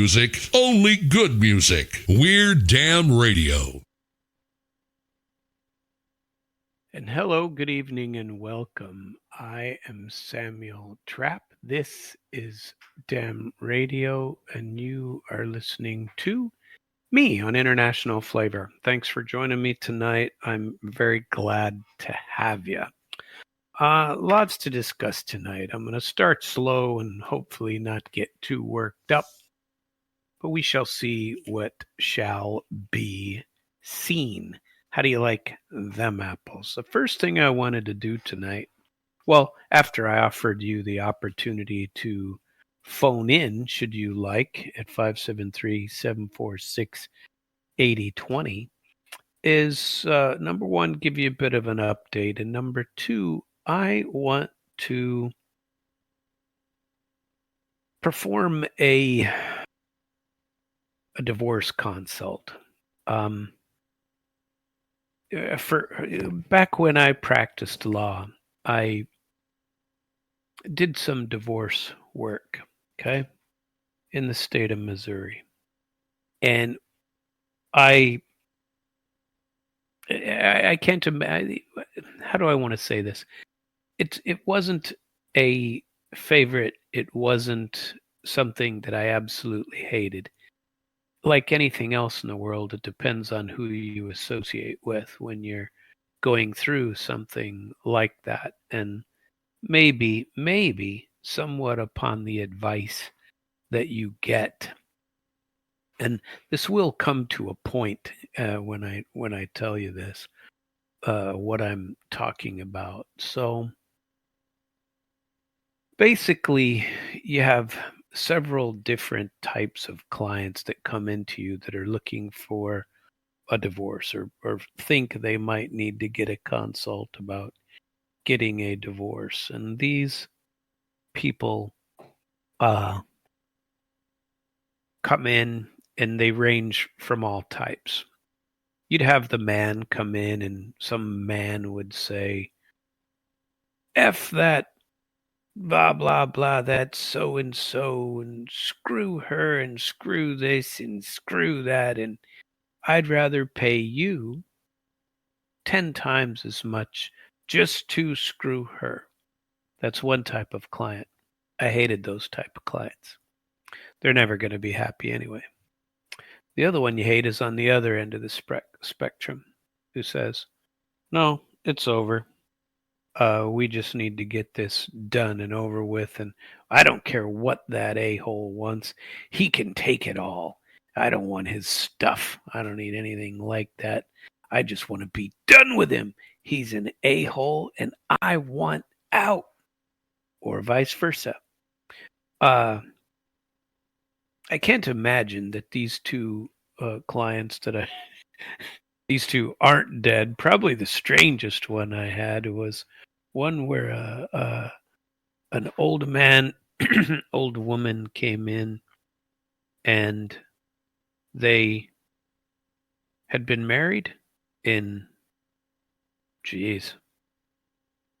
music, only good music. Weird Damn Radio. And hello, good evening, and welcome. I am Samuel Trapp. This is Damn Radio, and you are listening to me on International Flavor. Thanks for joining me tonight. I'm very glad to have you. Lots to discuss tonight. I'm going to start slow and hopefully not get too worked up, but we shall see what shall be seen. How do you like them apples? The first thing I wanted to do tonight, well, after I offered you the opportunity to phone in, should you like, at 573-746-8020, is number one, give you a bit of an update. And number two, I want to perform a divorce consult. For back when I practiced law, I did some divorce work, okay, in the state of Missouri, and I can't imagine. How do I want to say this? It wasn't a favorite. It wasn't something that I absolutely hated. Like anything else in the world, it depends on who you associate with when you're going through something like that, and maybe somewhat upon the advice that you get. And this will come to a point when I tell you this, what I'm talking about. So basically, you have several different types of clients that come into you that are looking for a divorce or think they might need to get a consult about getting a divorce. And these people come in and they range from all types. You'd have the man come in and some man would say, F that blah blah blah, that's so and screw her and screw this and screw that, and I'd rather pay you 10 times as much just to screw her. That's one type of client. I hated those type of clients. They're never going to be happy anyway. The other one you hate is on the other end of the spectrum, who says, no, it's over. We just need to get this done and over with, and I don't care what that a-hole wants. He can take it all. I don't want his stuff. I don't need anything like that. I just want to be done with him. He's an a-hole, and I want out. Or vice versa. I can't imagine that these two clients these two aren't dead. Probably the strangest one I had was one where an old man, old woman came in, and they had been married in,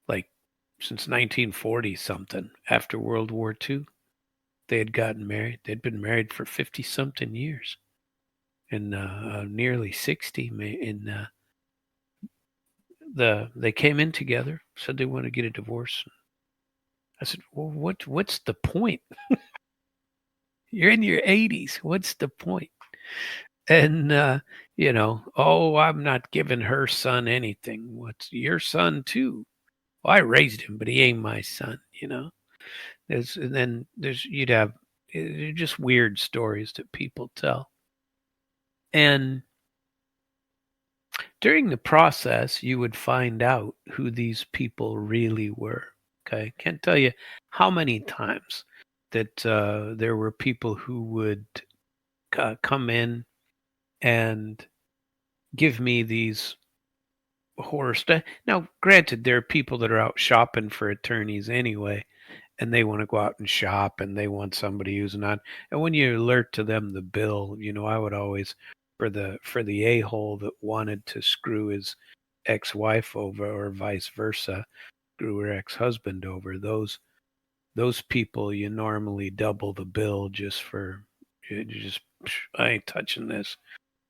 like since 1940 something, after World War II. They had gotten married. They'd been married for 50 something years, and nearly 60. They came in together, said they want to get a divorce. I said, well, what's the point? You're in your 80s. What's the point? And, I'm not giving her son anything. What's your son too? Well, I raised him, but he ain't my son, You'd have just weird stories that people tell. And during the process, you would find out who these people really were. Okay. Can't tell you how many times that there were people who would come in and give me these horror stuff. Now, granted, there are people that are out shopping for attorneys anyway, and they want to go out and shop, and they want somebody who's not. And when you alert to them the bill, I would always, for the a-hole that wanted to screw his ex-wife over, or vice versa, screw her ex-husband over, those people, you normally double the bill just for You just, I ain't touching this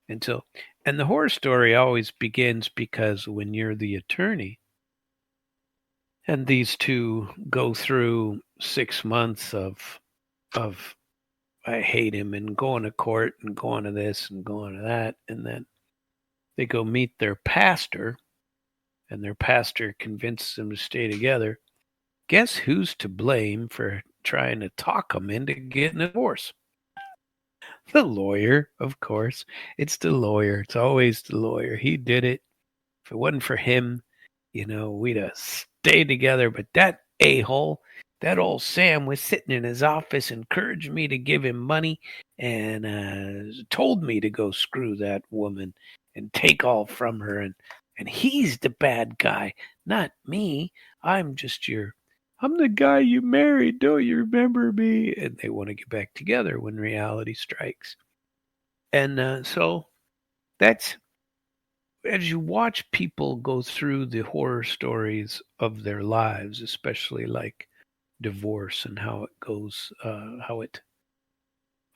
until. And the horror story always begins because when you're the attorney, and these two go through 6 months of I hate him and going to court and going to this and going to that, and then they go meet their pastor, and their pastor convinces them to stay together. Guess who's to blame for trying to talk them into getting a divorce? The lawyer, of course. It's the lawyer. It's always the lawyer. He did it. If it wasn't for him, we'd have stayed together. But that a-hole, that old Sam was sitting in his office, encouraged me to give him money, and told me to go screw that woman and take all from her. And he's the bad guy, not me. I'm just I'm the guy you married. Don't you remember me? And they want to get back together when reality strikes. And so that's as you watch people go through the horror stories of their lives, especially like divorce and how it goes, how it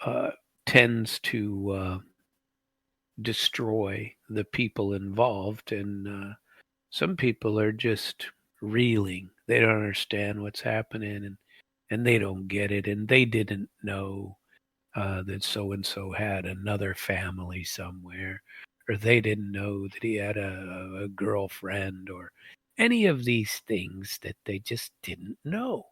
uh, tends to destroy the people involved. And some people are just reeling. They don't understand what's happening, and they don't get it, and they didn't know that so and so had another family somewhere, or they didn't know that he had a girlfriend, or any of these things that they just didn't know.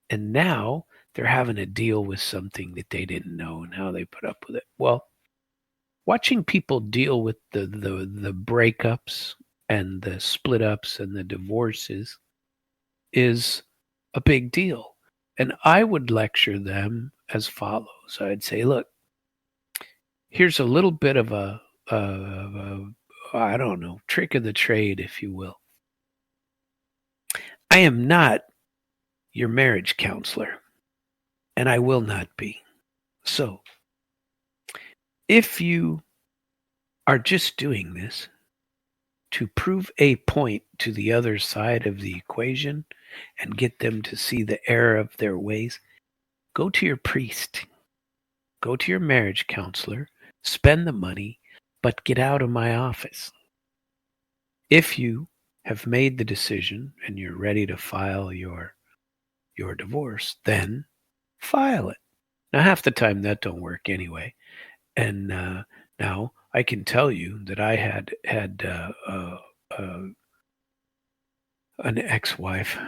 And now they're having to deal with something that they didn't know and how they put up with it. Well, watching people deal with the breakups and the split ups and the divorces is a big deal. And I would lecture them as follows. I'd say, look, here's a little bit of a I don't know, trick of the trade, if you will. I am not your marriage counselor, and I will not be. So, if you are just doing this to prove a point to the other side of the equation and get them to see the error of their ways, go to your priest, go to your marriage counselor, spend the money, but get out of my office. If you have made the decision and you're ready to file your divorce, then file it. Now, half the time that don't work anyway. And now I can tell you that I had an ex-wife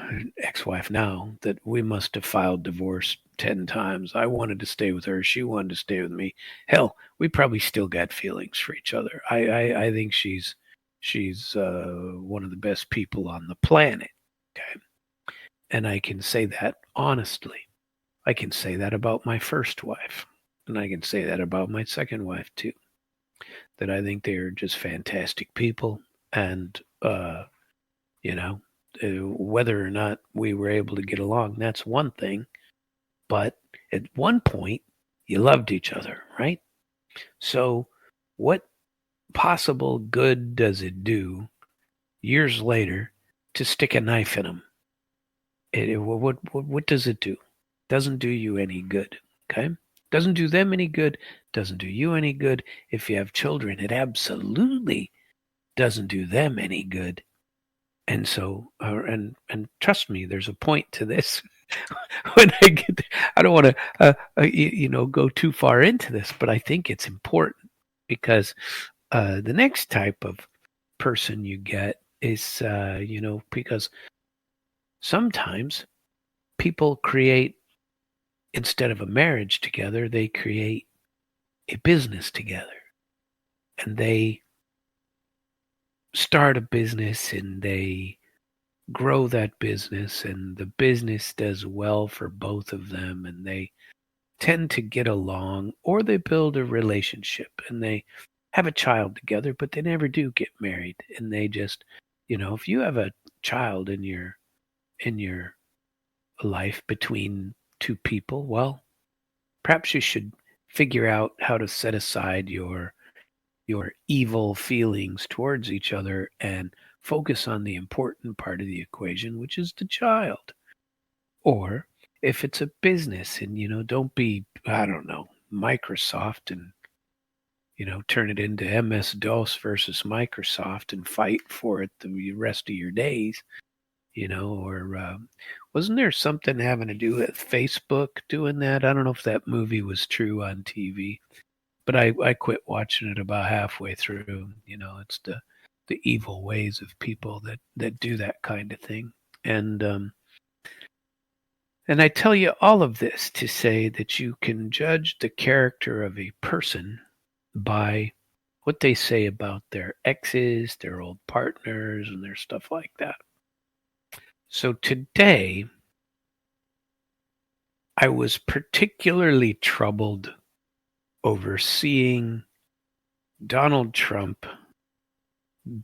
now that we must have filed divorce 10 times. I wanted to stay with her. She wanted to stay with me. Hell, we probably still got feelings for each other. I think she's one of the best people on the planet. Okay. And I can say that honestly. I can say that about my first wife. And I can say that about my second wife too. That I think they are just fantastic people. And, whether or not we were able to get along, that's one thing. But at one point, you loved each other, right? So, what possible good does it do years later to stick a knife in them? What does it do? Doesn't do you any good. Okay, doesn't do them any good. Doesn't do you any good. If you have children, it absolutely doesn't do them any good. And so, and trust me, there's a point to this. When I don't want to, go too far into this, but I think it's important because the next type of person you get is, because sometimes people create, instead of a marriage together, they create a business together, and they start a business and they grow that business, and the business does well for both of them, and they tend to get along, or they build a relationship and they have a child together, but they never do get married. And they just, if you have a child in your life between two people, well, perhaps you should figure out how to set aside your evil feelings towards each other and focus on the important part of the equation, which is the child. Or if it's a business, and don't be, I don't know, Microsoft and turn it into MS-DOS versus Microsoft and fight for it the rest of your days, or wasn't there something having to do with Facebook doing that? I don't know if that movie was true on TV, but I quit watching it about halfway through. It's the evil ways of people that do that kind of thing. And I tell you all of this to say that you can judge the character of a person by what they say about their exes, their old partners, and their stuff like that. So today, I was particularly troubled over seeing Donald Trump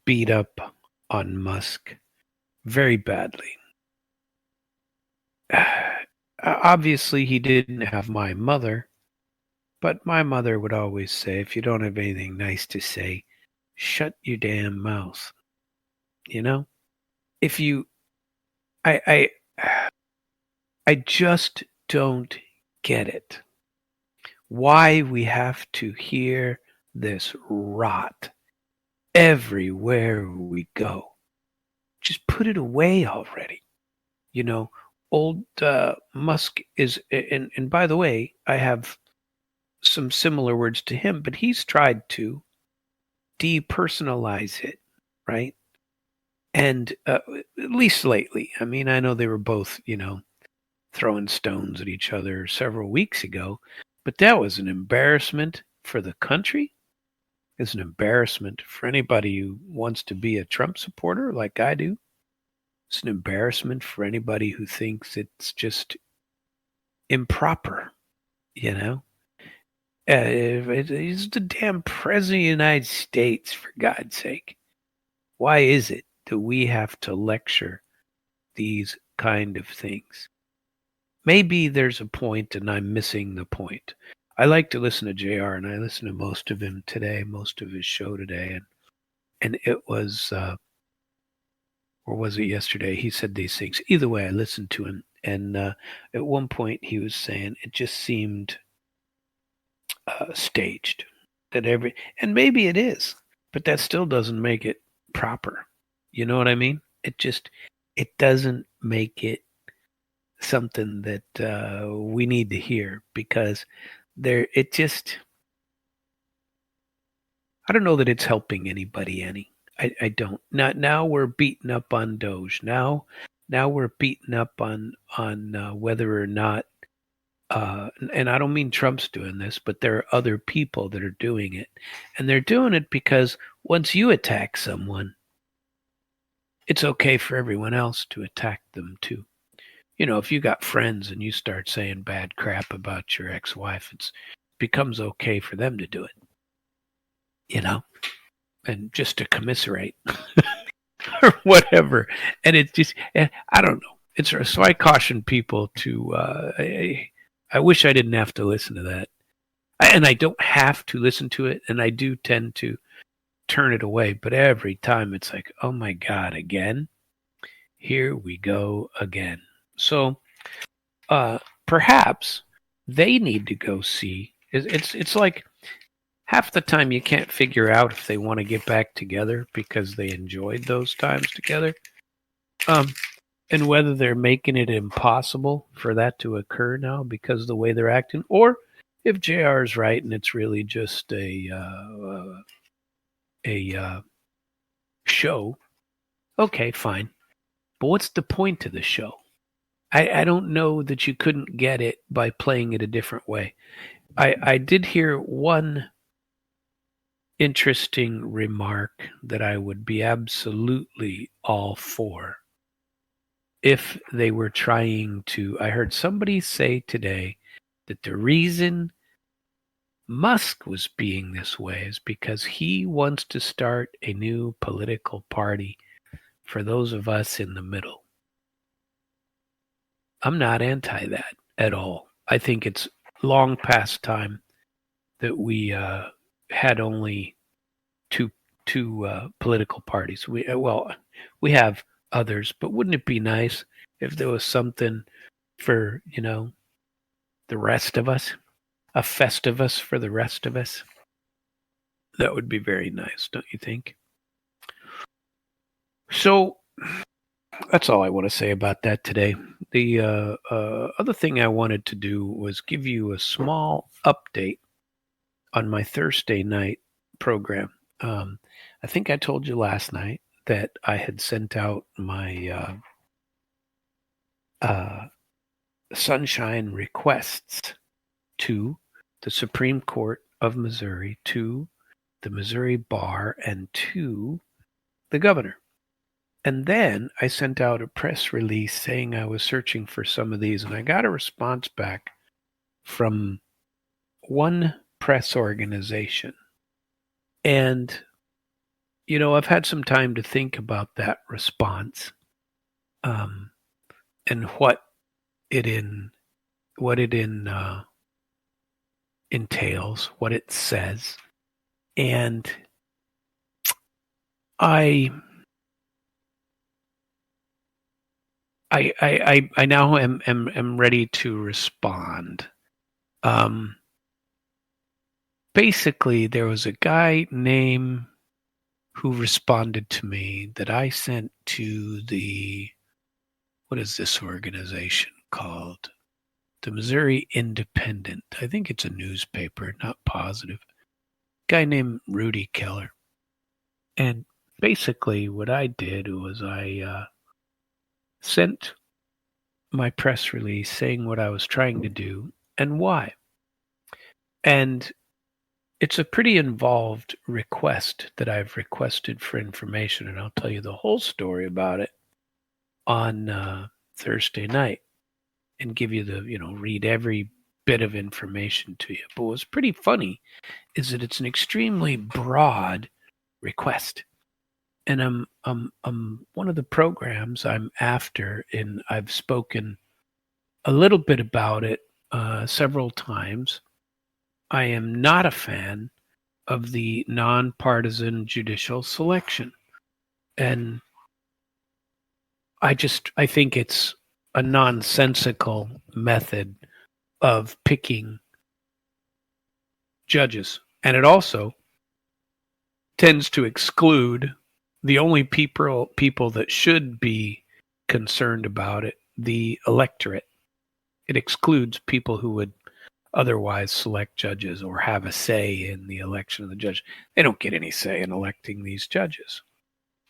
beat up on Musk very badly. Obviously, he didn't have my mother, but my mother would always say, if you don't have anything nice to say, shut your damn mouth. If you, I just don't get it. Why we have to hear this rot everywhere we go. Just put it away already. Old Musk is, and by the way, I have some similar words to him, but he's tried to depersonalize it, right? And at least lately, I mean, I know they were both, throwing stones at each other several weeks ago, but that was an embarrassment for the country. It's an embarrassment for anybody who wants to be a Trump supporter like I do. It's an embarrassment for anybody who thinks it's just improper, He's the damn president of the United States, for God's sake. Why is it that we have to lecture these kind of things? Maybe there's a point and I'm missing the point. I like to listen to JR, and I listened to most of him today, most of his show today, and it was or was it yesterday? He said these things. Either way, I listened to him, and at one point he was saying it just seemed staged. And maybe it is, but that still doesn't make it proper. You know what I mean? It doesn't make it something that we need to hear, because I don't know that it's helping anybody any. I don't. Not now. We're beating up on Doge. Now we're beating up on whether or not. And I don't mean Trump's doing this, but there are other people that are doing it, and they're doing it because once you attack someone, it's okay for everyone else to attack them too. If you got friends and you start saying bad crap about your ex-wife, it becomes okay for them to do it. And just to commiserate or whatever. And it just, I don't know. So I caution people to, I wish I didn't have to listen to that. And I don't have to listen to it. And I do tend to turn it away. But every time it's like, oh my God, again? Here we go again. So perhaps they need to go see. It's like, half the time you can't figure out if they want to get back together because they enjoyed those times together. And whether they're making it impossible for that to occur now because of the way they're acting, or if JR is right and it's really just a show, okay, fine. But what's the point of the show? I don't know that you couldn't get it by playing it a different way. I did hear one interesting remark that I would be absolutely all for if they were trying to. I heard somebody say today that the reason Musk was being this way is because he wants to start a new political party for those of us in the middle. I'm not anti that at all. I think it's long past time that we had only two political parties. We have others, but wouldn't it be nice if there was something for the rest of us? a Festivus for the rest of us. That would be very nice, don't you think? So that's all I want to say about that today. The other thing I wanted to do was give you a small update on my Thursday night program. I think I told you last night that I had sent out my sunshine requests to the Supreme Court of Missouri, to the Missouri Bar, and to the governor. And then I sent out a press release saying I was searching for some of these, and I got a response back from one press organization. And, you know, I've had some time to think about that response, and what it entails, what it says. And I now am ready to respond. Basically, there was a guy named who responded to me that I sent to what is this organization called? The Missouri Independent. I think it's a newspaper, not positive. Guy named Rudy Keller. And basically what I did was I sent my press release saying what I was trying to do and why. And it's a pretty involved request that I've requested for information, and I'll tell you the whole story about it on Thursday night and give you read every bit of information to you. But what's pretty funny is that it's an extremely broad request. And I'm one of the programs I'm after, and I've spoken a little bit about it several times. I am not a fan of the nonpartisan judicial selection. And I think it's a nonsensical method of picking judges. And it also tends to exclude the only people that should be concerned about it, the electorate. It excludes people who would otherwise select judges or have a say in the election of the judge. They don't get any say in electing these judges.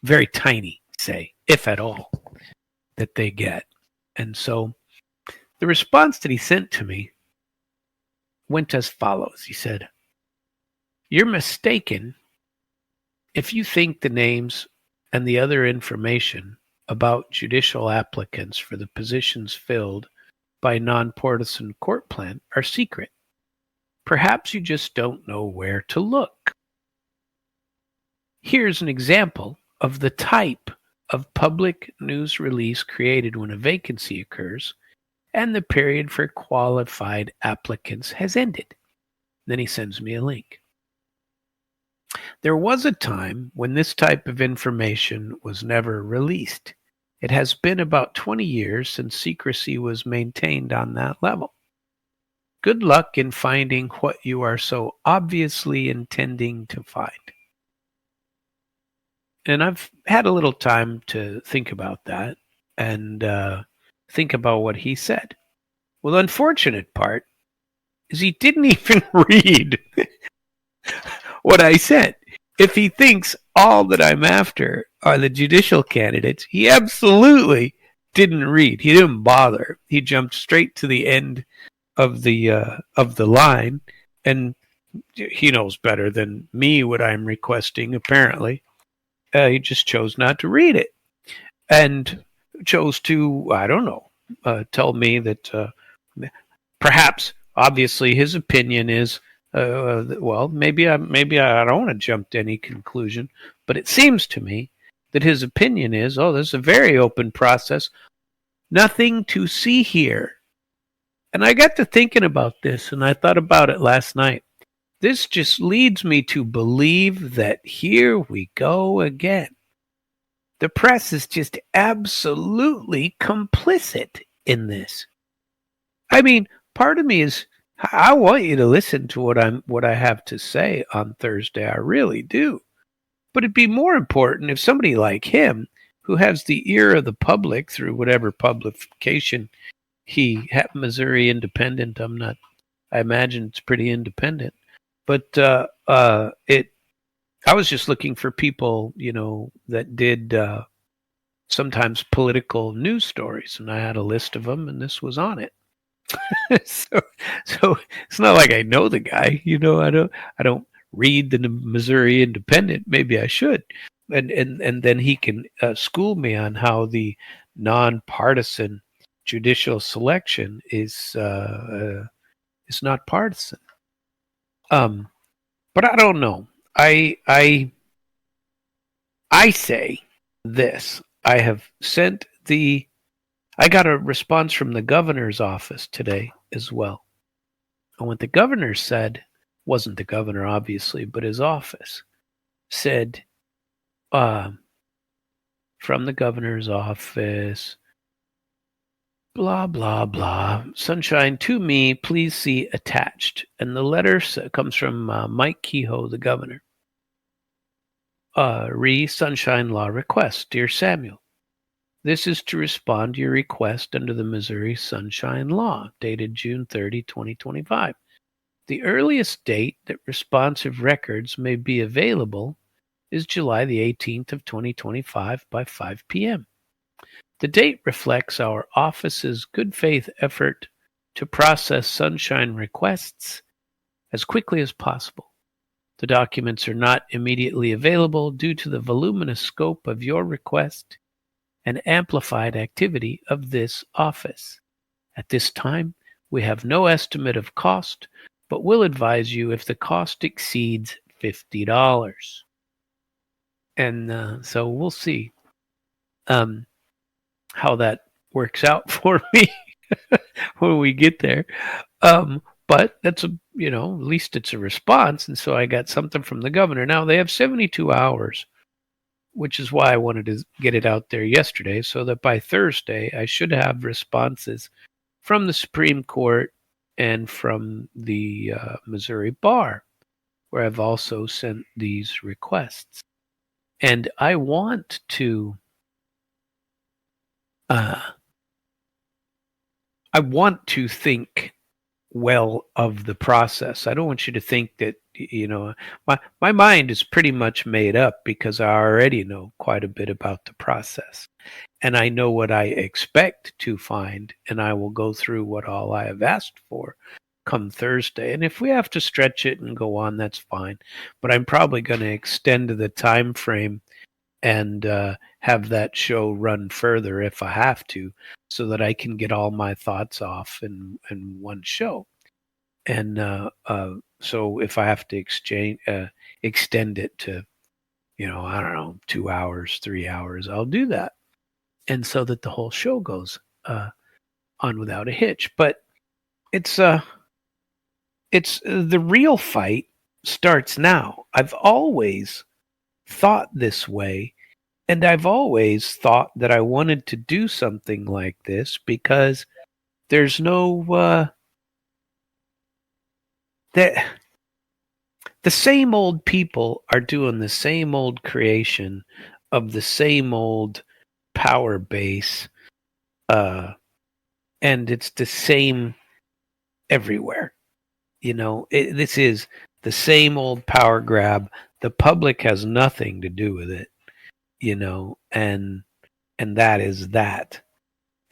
Very tiny say, if at all, that they get. And so the response that he sent to me went as follows. He said, "You're mistaken if you think the names and the other information about judicial applicants for the positions filled by nonpartisan court plan are secret. Perhaps you just don't know where to look. Here's an example of the type of public news release created when a vacancy occurs and the period for qualified applicants has ended." Then he sends me a link. "There was a time when this type of information was never released. It has been about 20 years since secrecy was maintained on that level. Good luck in finding what you are so obviously intending to find." And I've had a little time to think about that and think about what he said. Well, the unfortunate part is he didn't even read what I said. If he thinks all that I'm after are the judicial candidates, he absolutely didn't read. He didn't bother. He jumped straight to the end of the line, and he knows better than me what I'm requesting, apparently. He just chose not to read it and chose to, I don't know, tell me that perhaps, obviously, his opinion is, well, maybe I don't want to jump to any conclusion, but it seems to me that his opinion is, oh, this is a very open process. Nothing to see here. And I got to thinking about this, and I thought about it last night. This just leads me to believe that here we go again. The press is just absolutely complicit in this. I mean, part of me is I want you to listen to what I have to say on Thursday. I really do. But it'd be more important if somebody like him, who has the ear of the public through whatever publication he had, Missouri Independent. I imagine it's pretty independent. But I was just looking for people, that did sometimes political news stories, and I had a list of them, and this was on it. so, so it's not like I know the guy, I don't read the Missouri Independent. Maybe I should, and then he can school me on how the nonpartisan judicial selection is not partisan. But I don't know. I say this. I got a response from the governor's office today as well. And what the governor said wasn't the governor, obviously, but his office said, from the governor's office, blah, blah, blah. Sunshine, to me, please see attached. And the letter comes from Mike Kehoe, the governor. Sunshine Law request. Dear Samuel, this is to respond to your request under the Missouri Sunshine Law, dated June 30, 2025. The earliest date that responsive records may be available is July the 18th of 2025 by 5 p.m. The date reflects our office's good faith effort to process sunshine requests as quickly as possible. The documents are not immediately available due to the voluminous scope of your request and amplified activity of this office. At this time, we have no estimate of cost, but will advise you if the cost exceeds $50. And so we'll see how that works out for me when we get there. But that's at least it's a response. And so I got something from the governor. Now they have 72 hours, which is why I wanted to get it out there yesterday, so that by Thursday I should have responses from the Supreme Court and from the Missouri Bar, where I've also sent these requests. And I want to think well of the process. I don't want you to think that, my mind is pretty much made up because I already know quite a bit about the process. And I know what I expect to find, and I will go through what all I have asked for come Thursday. And if we have to stretch it and go on, that's fine. But I'm probably going to extend the time frame and have that show run further if I have to, so that I can get all my thoughts off in one show. And so if I have to extend it to, I don't know, 2 hours, 3 hours, I'll do that. And so that the whole show goes on without a hitch. But it's the real fight starts now. I've always thought this way, and I've always thought that I wanted to do something like this because there's no the same old people are doing the same old creation of the same old power base, and it's the same everywhere. This is the same old power grab. The public has nothing to do with it, and that is that.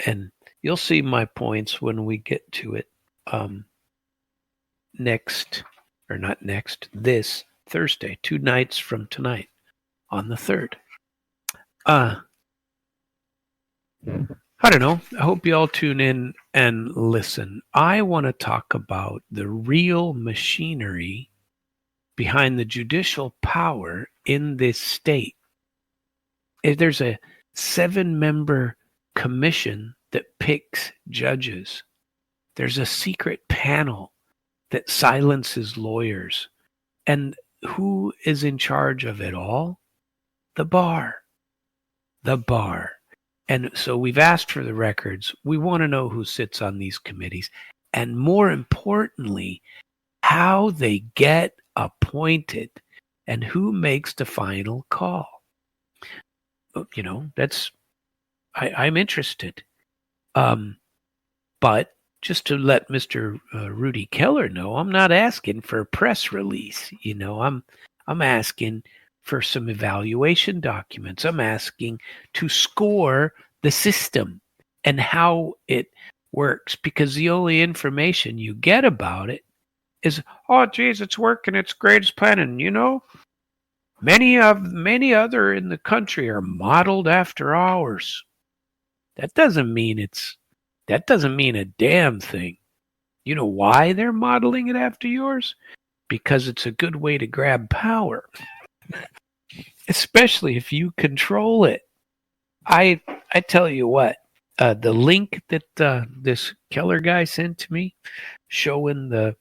And you'll see my points when we get to it. This Thursday, 2 nights from tonight, on the 3rd. I don't know. I hope you all tune in and listen. I want to talk about the real machinery behind the judicial power in this state. There's a 7-member commission that picks judges. There's a secret panel that silences lawyers. And who is in charge of it all? The bar. The bar. And so we've asked for the records. We want to know who sits on these committees. and more importantly, how they get appointed and who makes the final call. That's I'm interested. But just to let Mr. Rudy Keller know, I'm not asking for a press release. I'm asking for some evaluation documents. I'm asking to score the system and how it works, because the only information you get about it is, oh, geez, it's working. It's great. It's planning. Many other in the country are modeled after ours. That doesn't mean a damn thing. You know why they're modeling it after yours? Because it's a good way to grab power, especially if you control it. I tell you what, the link that this Keller guy sent to me, showing the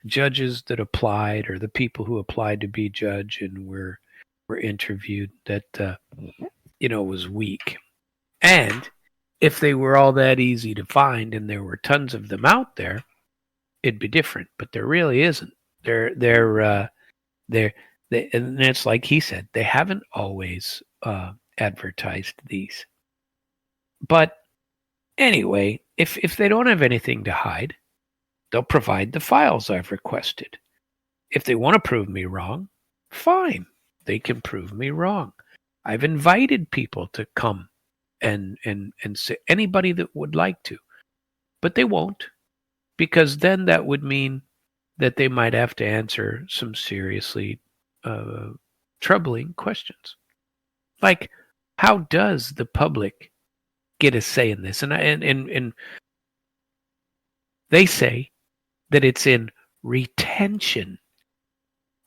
judges that applied, or the people who applied to be judge and were interviewed, that was weak. And if they were all that easy to find and there were tons of them out there, it'd be different. But there really isn't. They're and it's like he said, they haven't always advertised these. But anyway, if they don't have anything to hide, they'll provide the files I've requested. If they want to prove me wrong, fine. They can prove me wrong. I've invited people to come and say, anybody that would like to, but they won't, because then that would mean that they might have to answer some seriously troubling questions, like, how does the public get a say in this? And they say that it's in retention.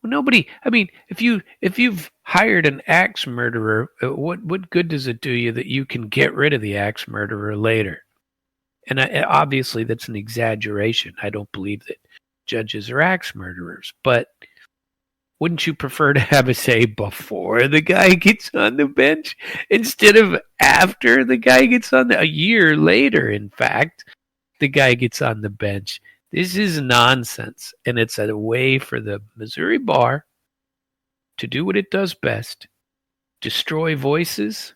Well, nobody. I mean, if you've hired an axe murderer, what good does it do you that you can get rid of the axe murderer later? And obviously, that's an exaggeration. I don't believe that judges are axe murderers, but wouldn't you prefer to have a say before the guy gets on the bench instead of after the guy gets a year later? In fact, the guy gets on the bench. This is nonsense, and it's a way for the Missouri bar to do what it does best: destroy voices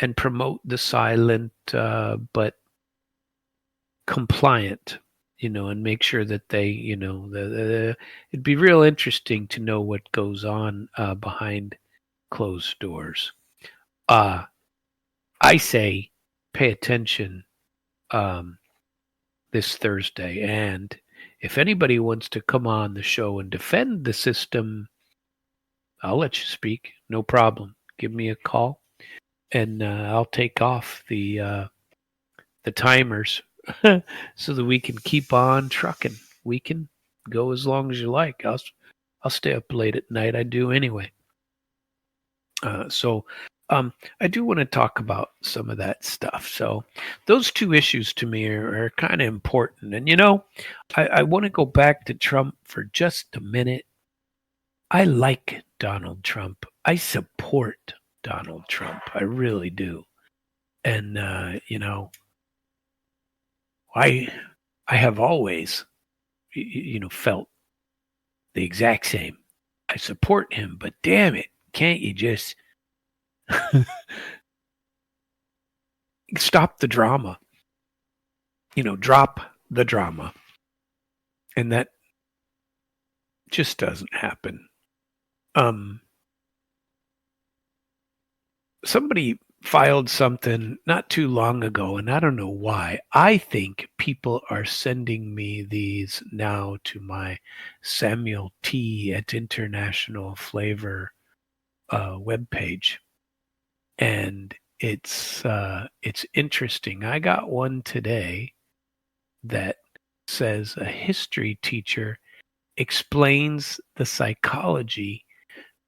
and promote the silent but compliant, and make sure that they, it'd be real interesting to know what goes on behind closed doors. I say pay attention this Thursday, and if anybody wants to come on the show and defend the system, I'll let you speak. No problem. Give me a call, and I'll take off the timers so that we can keep on trucking. We can go as long as you like. I'll stay up late at night. I do anyway. So I do want to talk about some of that stuff. So those two issues to me are kind of important. And I want to go back to Trump for just a minute. I like Donald Trump. I support Donald Trump. I really do. And I have always felt the exact same. I support him, but damn it, can't you just stop the drama? Drop the drama. And that just doesn't happen. Somebody filed something not too long ago, and I don't know why. I think people are sending me these now to my Samuel T at International Flavor webpage, and it's interesting. I got one today that says a history teacher explains the psychology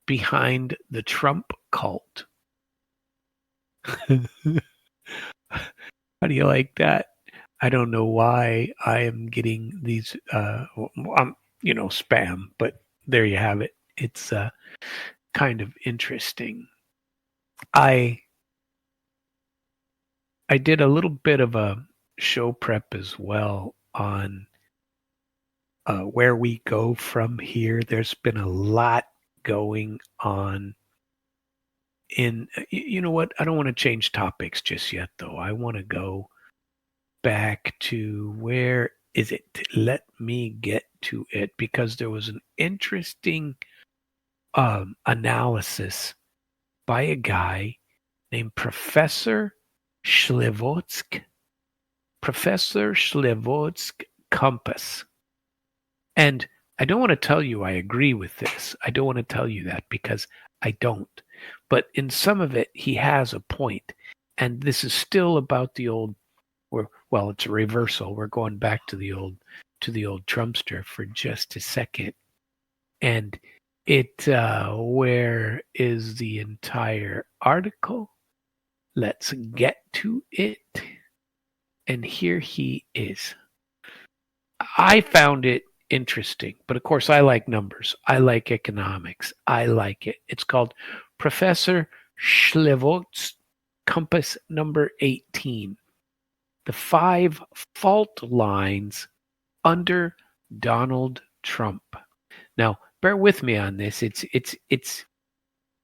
behind the Trump cult. How do you like that? I don't know why I am getting these spam, but there you have it. It's kind of interesting. I did a little bit of a show prep as well on where we go from here. There's been a lot going on you know what? I don't want to change topics just yet, though. I want to go back to where is it? Let me get to it because there was an interesting analysis by a guy named Schlevodsk, Professor Schlevodsk Compass. And I don't want to tell you I agree with this. I don't want to tell you that because I don't. But in some of it, he has a point. And this is still about the old, well, it's a reversal. We're going back to the old Trumpster for just a second. And where is the entire article? Let's get to it. And here he is. I found it interesting, but of course I like numbers. I like economics. I like it. It's called Professor Schlevod's Compass number 18. The 5 fault lines under Donald Trump. Now, bear with me on this. It's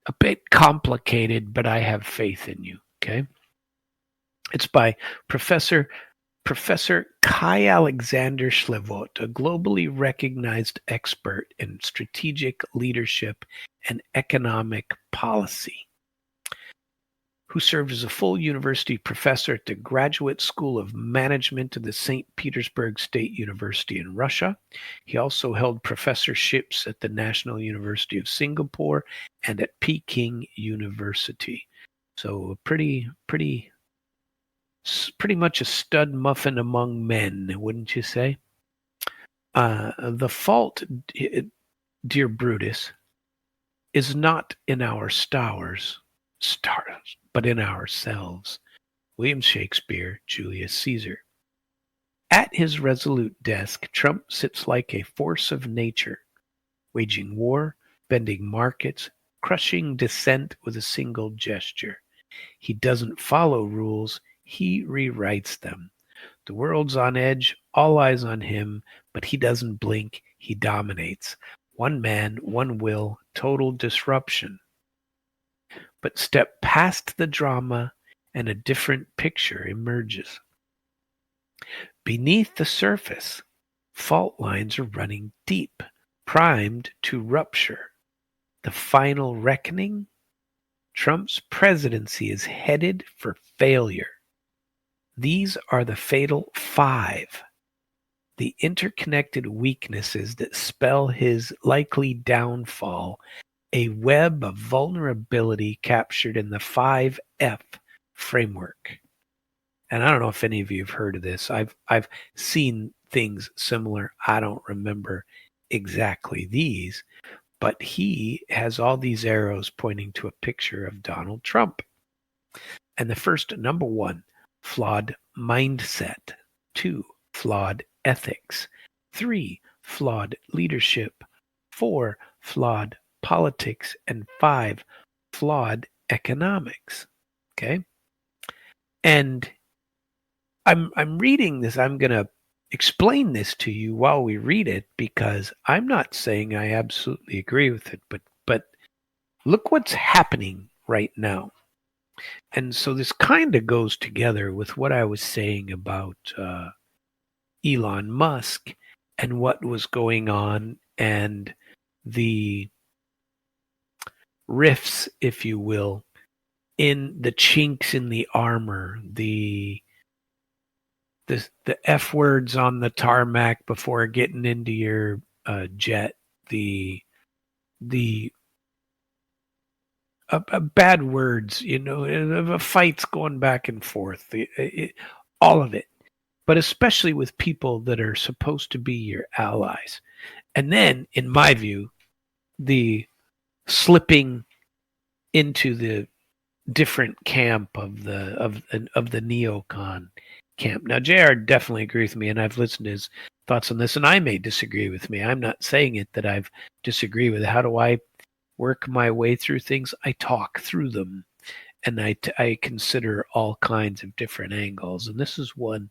a bit complicated, but I have faith in you, okay? It's by Professor Kai Alexander Schlevot, a globally recognized expert in strategic leadership and economic policy, who served as a full university professor at the Graduate School of Management of the St. Petersburg State University in Russia. He also held professorships at the National University of Singapore and at Peking University. So pretty much a stud muffin among men, wouldn't you say? The fault, dear Brutus, is not in our stars, but in ourselves. William Shakespeare, Julius Caesar. At his resolute desk, Trump sits like a force of nature, waging war, bending markets, crushing dissent with a single gesture. He doesn't follow rules. He rewrites them. The world's on edge, all eyes on him, but he doesn't blink, he dominates. One man, one will, total disruption. But step past the drama and a different picture emerges. Beneath the surface, fault lines are running deep, primed to rupture. The final reckoning? Trump's presidency is headed for failure. These are the fatal 5, the interconnected weaknesses that spell his likely downfall, a web of vulnerability captured in the 5F framework. And I don't know if any of you have heard of this. I've seen things similar. I don't remember exactly these, but he has all these arrows pointing to a picture of Donald Trump. And the first, number 1, flawed mindset. 2, flawed ethics. 3, flawed leadership. 4, flawed politics. And 5, flawed economics. Okay? And I'm reading this. I'm going to explain this to you while we read it because I'm not saying I absolutely agree with it, but look what's happening right now. And so this kind of goes together with what I was saying about Elon Musk and what was going on and the rifts, if you will, in the chinks in the armor, the F words on the tarmac before getting into your jet, the bad words, fights going back and forth, all of it, but especially with people that are supposed to be your allies. And then, in my view, the slipping into the different camp of the neocon camp. Now, JR definitely agrees with me, and I've listened to his thoughts on this, and I may disagree with me. I'm not saying it that I've disagreed with it. How do I work my way through things? I talk through them, and I consider all kinds of different angles, and this is one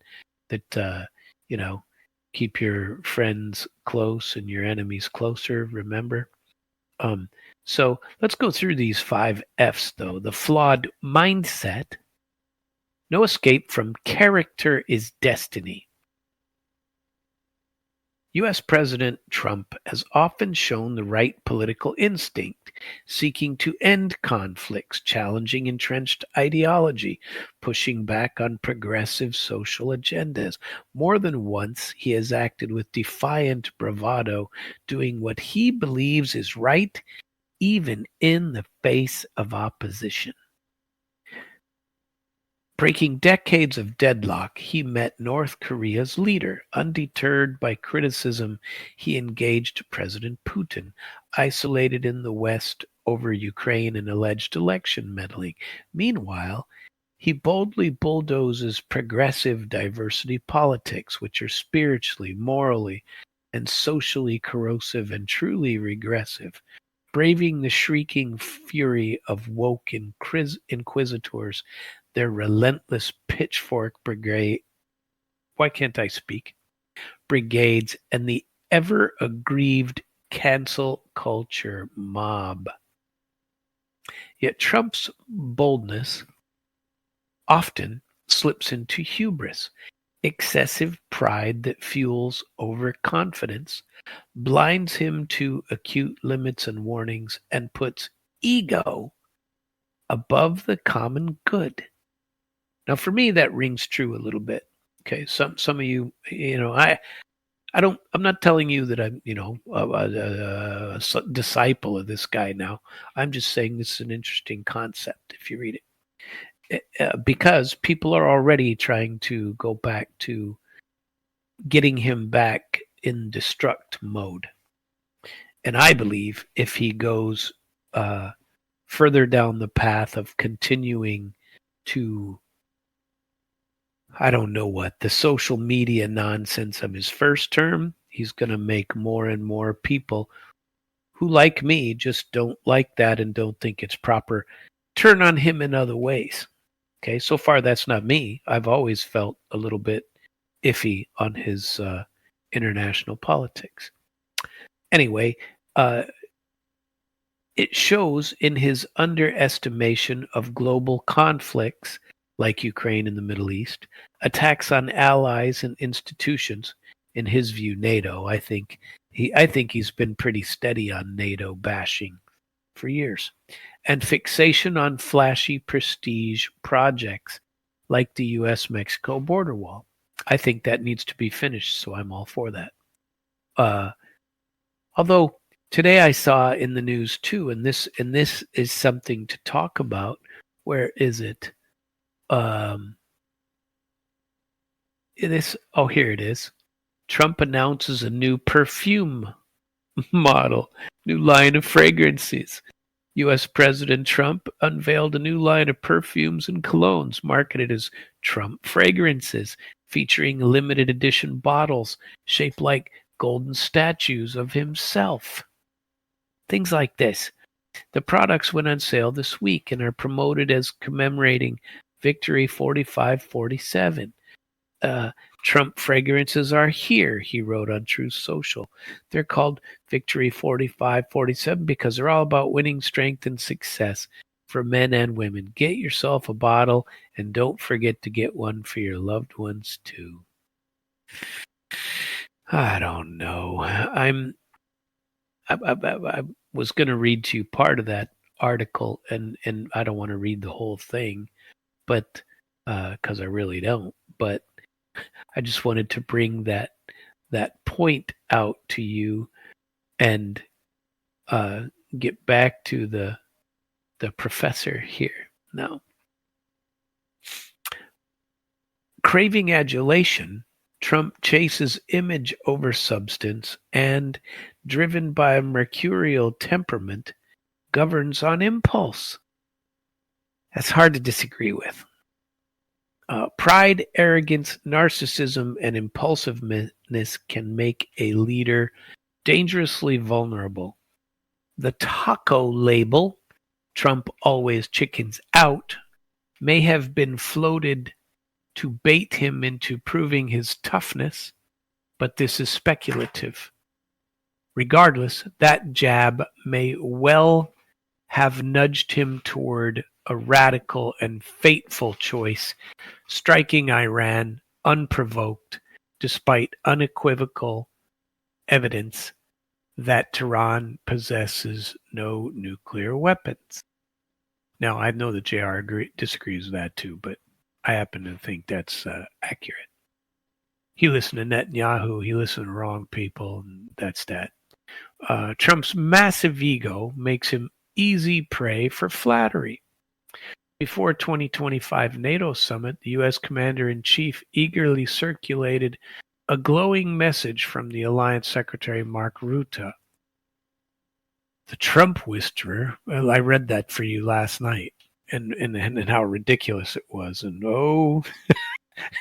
that Keep your friends close and your enemies closer, remember? So let's go through these 5 F's, though. The flawed mindset. No escape from character is destiny. U.S. President Trump has often shown the right political instinct, seeking to end conflicts, challenging entrenched ideology, pushing back on progressive social agendas. More than once, he has acted with defiant bravado, doing what he believes is right, even in the face of opposition. Breaking decades of deadlock, he met North Korea's leader. Undeterred by criticism, he engaged President Putin, isolated in the West over Ukraine and alleged election meddling. Meanwhile, he boldly bulldozes progressive diversity politics, which are spiritually, morally, and socially corrosive and truly regressive. Braving the shrieking fury of woke inquisitors, their relentless pitchfork brigade, why can't I speak? Brigades, and the ever aggrieved cancel culture mob. Yet Trump's boldness often slips into hubris, excessive pride that fuels overconfidence, blinds him to acute limits and warnings, and puts ego above the common good. Now, for me, that rings true a little bit. Okay, some of you, I'm not telling you that I'm, a disciple of this guy now. I'm just saying this is an interesting concept if you read it, because people are already trying to go back to getting him back in destruct mode. And I believe if he goes further down the path of continuing to, I don't know what, the social media nonsense of his first term, he's going to make more and more people who, like me, just don't like that and don't think it's proper, turn on him in other ways. Okay, so far that's not me. I've always felt a little bit iffy on his international politics. Anyway, it shows in his underestimation of global conflicts like Ukraine and the Middle East, attacks on allies and institutions. In his view, NATO. I think he's been pretty steady on NATO bashing for years, and fixation on flashy prestige projects like the U.S.-Mexico border wall. I think that needs to be finished, so I'm all for that. Although today I saw in the news too, and this is something to talk about. Where is it? Here it is. Trump announces a new perfume model, new line of fragrances. U.S. President Trump unveiled a new line of perfumes and colognes marketed as Trump fragrances, featuring limited edition bottles shaped like golden statues of himself. Things like this. The products went on sale this week and are promoted as commemorating Victory 45-47. Trump fragrances are here, he wrote on Truth Social. They're called Victory 45-47 because they're all about winning strength and success for men and women. Get yourself a bottle and don't forget to get one for your loved ones too. I don't know. I was going to read to you part of that article, and I don't want to read the whole thing, but because I really don't. But I just wanted to bring that point out to you and get back to the professor here now. Craving adulation, Trump chases image over substance and, driven by a mercurial temperament, governs on impulse. That's hard to disagree with. Pride, arrogance, narcissism, and impulsiveness can make a leader dangerously vulnerable. The taco label, Trump always chickens out, may have been floated to bait him into proving his toughness, but this is speculative. Regardless, that jab may well have nudged him toward a radical and fateful choice, striking Iran unprovoked despite unequivocal evidence that Tehran possesses no nuclear weapons. Now, I know that JR disagrees with that too, but I happen to think that's accurate. He listened to Netanyahu, he listened to wrong people, and that's that. Trump's massive ego makes him easy prey for flattery. Before 2025 NATO summit, the U.S. Commander-in-Chief eagerly circulated a glowing message from the Alliance Secretary Mark Rutte. The Trump whisperer, well, I read that for you last night, and how ridiculous it was, and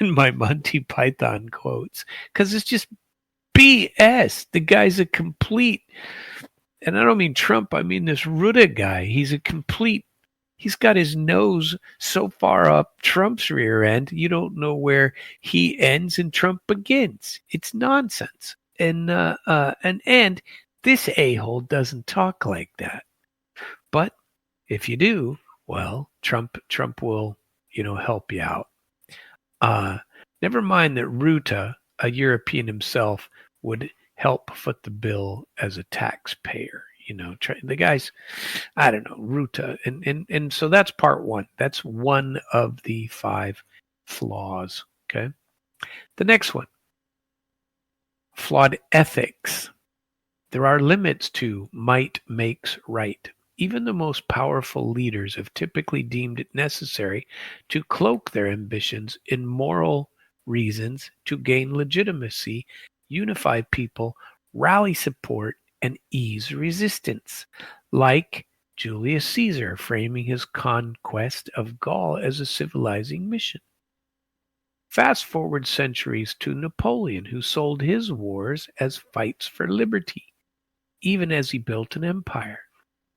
and my Monty Python quotes, because it's just BS. The guy's a complete, and I don't mean Trump, I mean this Rutte guy. He's got his nose so far up Trump's rear end, you don't know where he ends and Trump begins. It's nonsense. And this a-hole doesn't talk like that. But if you do, well, Trump will, help you out. Never mind that Rutte, a European himself, would help foot the bill as a taxpayer. The guy's, I don't know, Rutte. And so that's part one. That's one of the 5 flaws. Okay. The next one, flawed ethics. There are limits to might makes right. Even the most powerful leaders have typically deemed it necessary to cloak their ambitions in moral reasons to gain legitimacy, unify people, rally support, and ease resistance, like Julius Caesar framing his conquest of Gaul as a civilizing mission. Fast forward centuries to Napoleon, who sold his wars as fights for liberty, even as he built an empire.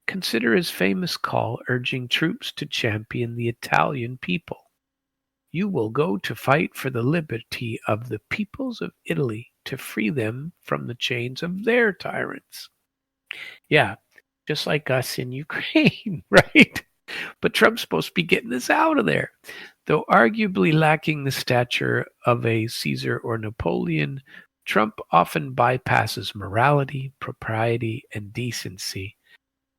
Consider his famous call urging troops to champion the Italian people. You will go to fight for the liberty of the peoples of Italy, to free them from the chains of their tyrants. Yeah, just like us in Ukraine, right? But Trump's supposed to be getting this out of there. Though arguably lacking the stature of a Caesar or Napoleon, Trump often bypasses morality, propriety, and decency.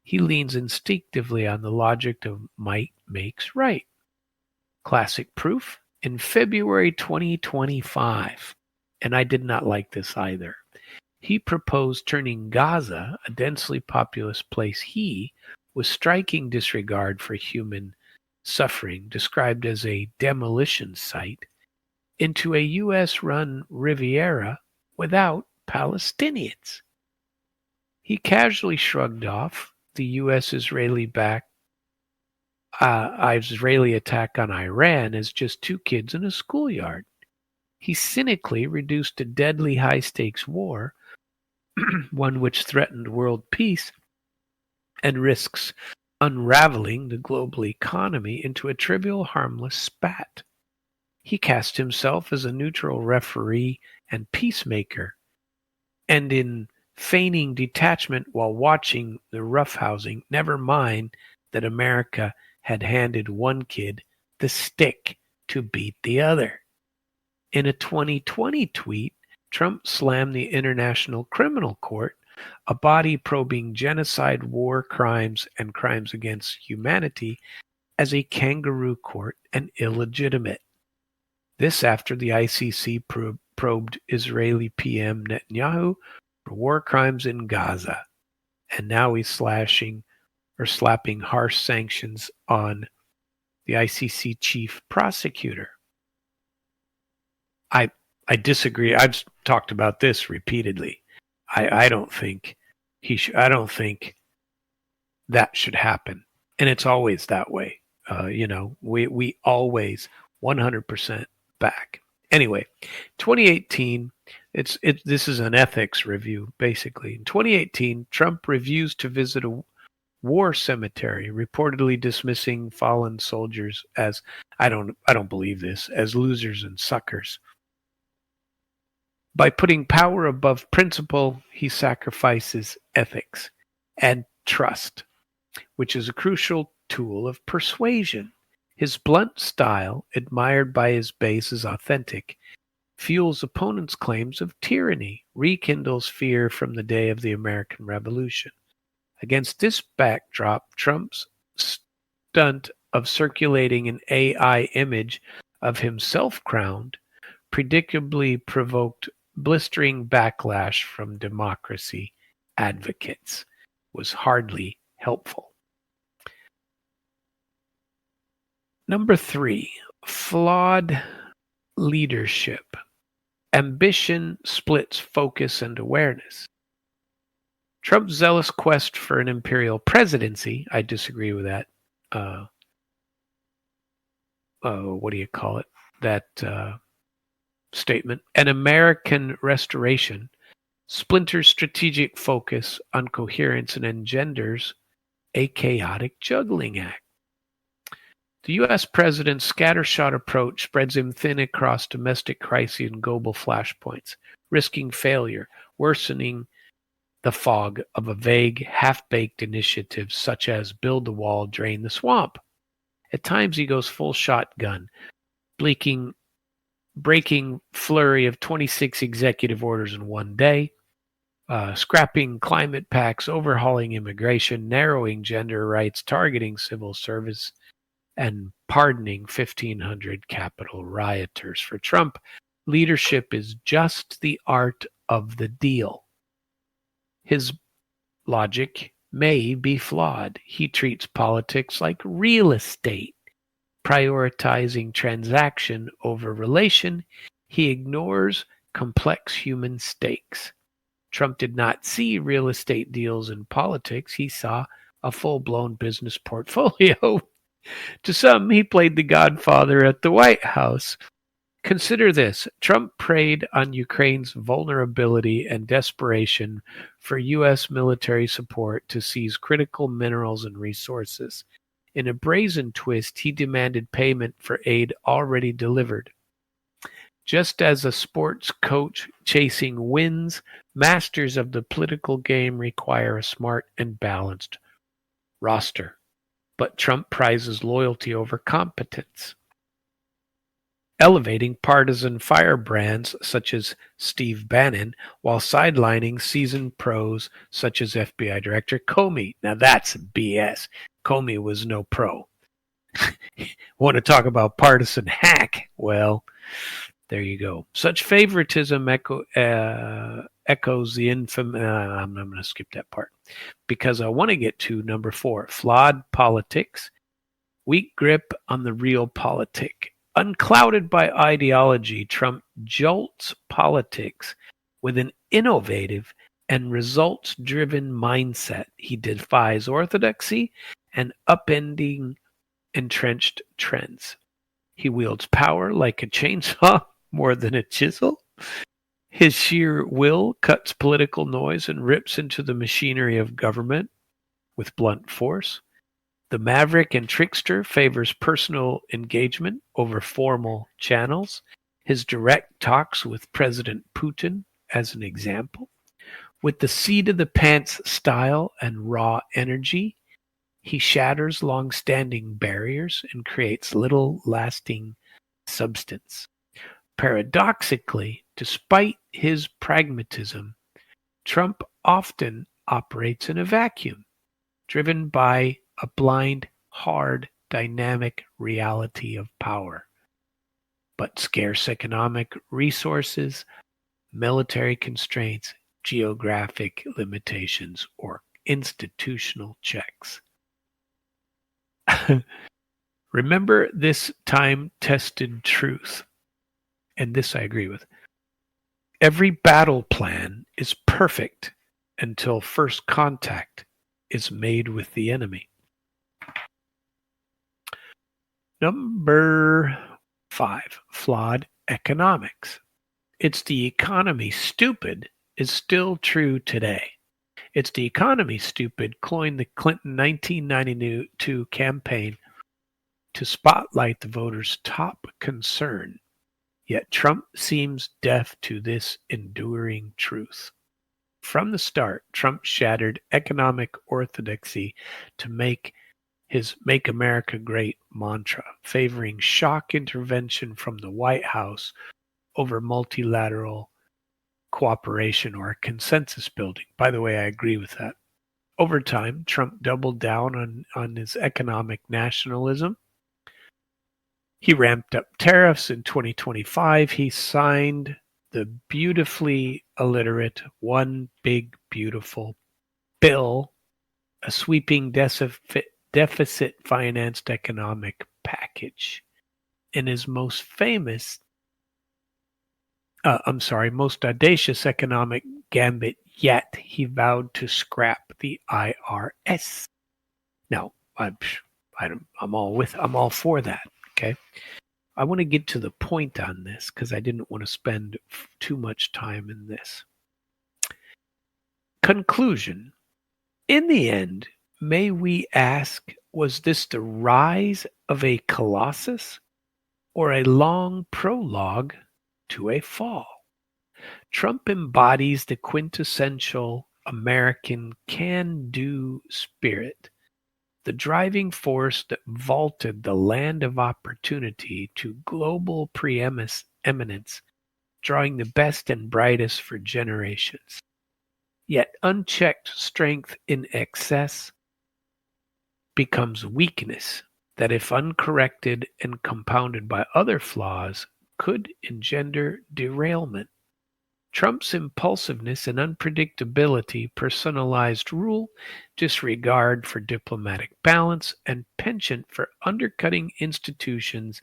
He leans instinctively on the logic of might makes right. Classic proof in February 2025. And I did not like this either. He proposed turning Gaza, a densely populous place with striking disregard for human suffering, described as a demolition site, into a U.S.-run Riviera without Palestinians. He casually shrugged off the U.S.-Israeli attack on Iran as just 2 kids in a schoolyard. He cynically reduced a deadly high-stakes war, one which threatened world peace and risks unraveling the global economy, into a trivial, harmless spat. He cast himself as a neutral referee and peacemaker, and in feigning detachment while watching the roughhousing, never mind that America had handed one kid the stick to beat the other. In a 2020 tweet, Trump slammed the International Criminal Court, a body probing genocide, war crimes, and crimes against humanity, as a kangaroo court and illegitimate. This after the ICC probed Israeli PM Netanyahu for war crimes in Gaza, and now he's slapping harsh sanctions on the ICC chief prosecutor. I disagree. I've talked about this repeatedly. I don't think I don't think that should happen, and it's always that way. We always 100% back. Anyway, 2018. This is an ethics review basically. In 2018, Trump refused to visit a war cemetery, reportedly dismissing fallen soldiers as I don't believe this, as losers and suckers. By putting power above principle, he sacrifices ethics and trust, which is a crucial tool of persuasion. His blunt style, admired by his base as authentic, fuels opponents' claims of tyranny, rekindles fear from the day of the American Revolution. Against this backdrop, Trump's stunt of circulating an AI image of himself crowned predictably provoked blistering backlash from democracy advocates, was hardly helpful. Number 3, flawed leadership. Ambition splits focus and awareness. Trump's zealous quest for an imperial presidency, I disagree with that. What do you call it? That statement. An American restoration splinters strategic focus on coherence and engenders a chaotic juggling act. The U.S. president's scattershot approach spreads him thin across domestic crises and global flashpoints, risking failure, worsening the fog of a vague, half-baked initiative such as build the wall, drain the swamp. At times he goes full shotgun, breaking flurry of 26 executive orders in one day, scrapping climate pacts, overhauling immigration, narrowing gender rights, targeting civil service, and pardoning 1,500 Capitol rioters. For Trump, leadership is just the art of the deal. His logic may be flawed. He treats politics like real estate, prioritizing transaction over relation. He ignores complex human stakes. Trump did not see real estate deals in politics. He saw a full-blown business portfolio. To some, he played the Godfather at the White House. Consider this. Trump preyed on Ukraine's vulnerability and desperation for U.S. military support to seize critical minerals and resources. In a brazen twist, he demanded payment for aid already delivered. Just as a sports coach chasing wins, masters of the political game require a smart and balanced roster. But Trump prizes loyalty over competence, elevating partisan firebrands such as Steve Bannon while sidelining seasoned pros such as FBI Director Comey. Now that's BS. Comey was no pro. Want to talk about partisan hack? Well, there you go. Such favoritism echoes the infamous... I'm going to skip that part because I want to get to number 4, flawed politics, weak grip on the real politic. Unclouded by ideology, Trump jolts politics with an innovative and results-driven mindset. He defies orthodoxy and upending entrenched trends. He wields power like a chainsaw more than a chisel. His sheer will cuts political noise and rips into the machinery of government with blunt force. The maverick and trickster favors personal engagement over formal channels. His direct talks with President Putin as an example. With the seat-of-the-pants style and raw energy, he shatters long-standing barriers and creates little lasting substance. Paradoxically, despite his pragmatism, Trump often operates in a vacuum, driven by a blind, hard, dynamic reality of power. But scarce economic resources, military constraints, geographic limitations, or institutional checks. Remember this time-tested truth, and this I agree with. Every battle plan is perfect until first contact is made with the enemy. Number 5, flawed economics. It's the economy stupid is still true today. It's the economy stupid coined the Clinton 1992 campaign to spotlight the voters' top concern. Yet Trump seems deaf to this enduring truth. From the start, Trump shattered economic orthodoxy to make his Make America Great mantra, favoring shock intervention from the White House over multilateral cooperation or consensus building. By the way, I agree with that. Over time, Trump doubled down on his economic nationalism. He ramped up tariffs in 2025. He signed the beautifully illiterate One Big Beautiful Bill, a sweeping deficit-financed economic package. In his most audacious economic gambit yet, he vowed to scrap the IRS. Now, I'm all for that. Okay, I want to get to the point on this because I didn't want to spend too much time in this. Conclusion. In the end, may we ask, was this the rise of a colossus or a long prologue to a fall? Trump embodies the quintessential American can-do spirit, the driving force that vaulted the land of opportunity to global preeminence, drawing the best and brightest for generations. Yet unchecked strength in excess becomes weakness that, if uncorrected and compounded by other flaws, could engender derailment. Trump's impulsiveness and unpredictability, personalized rule, disregard for diplomatic balance, and penchant for undercutting institutions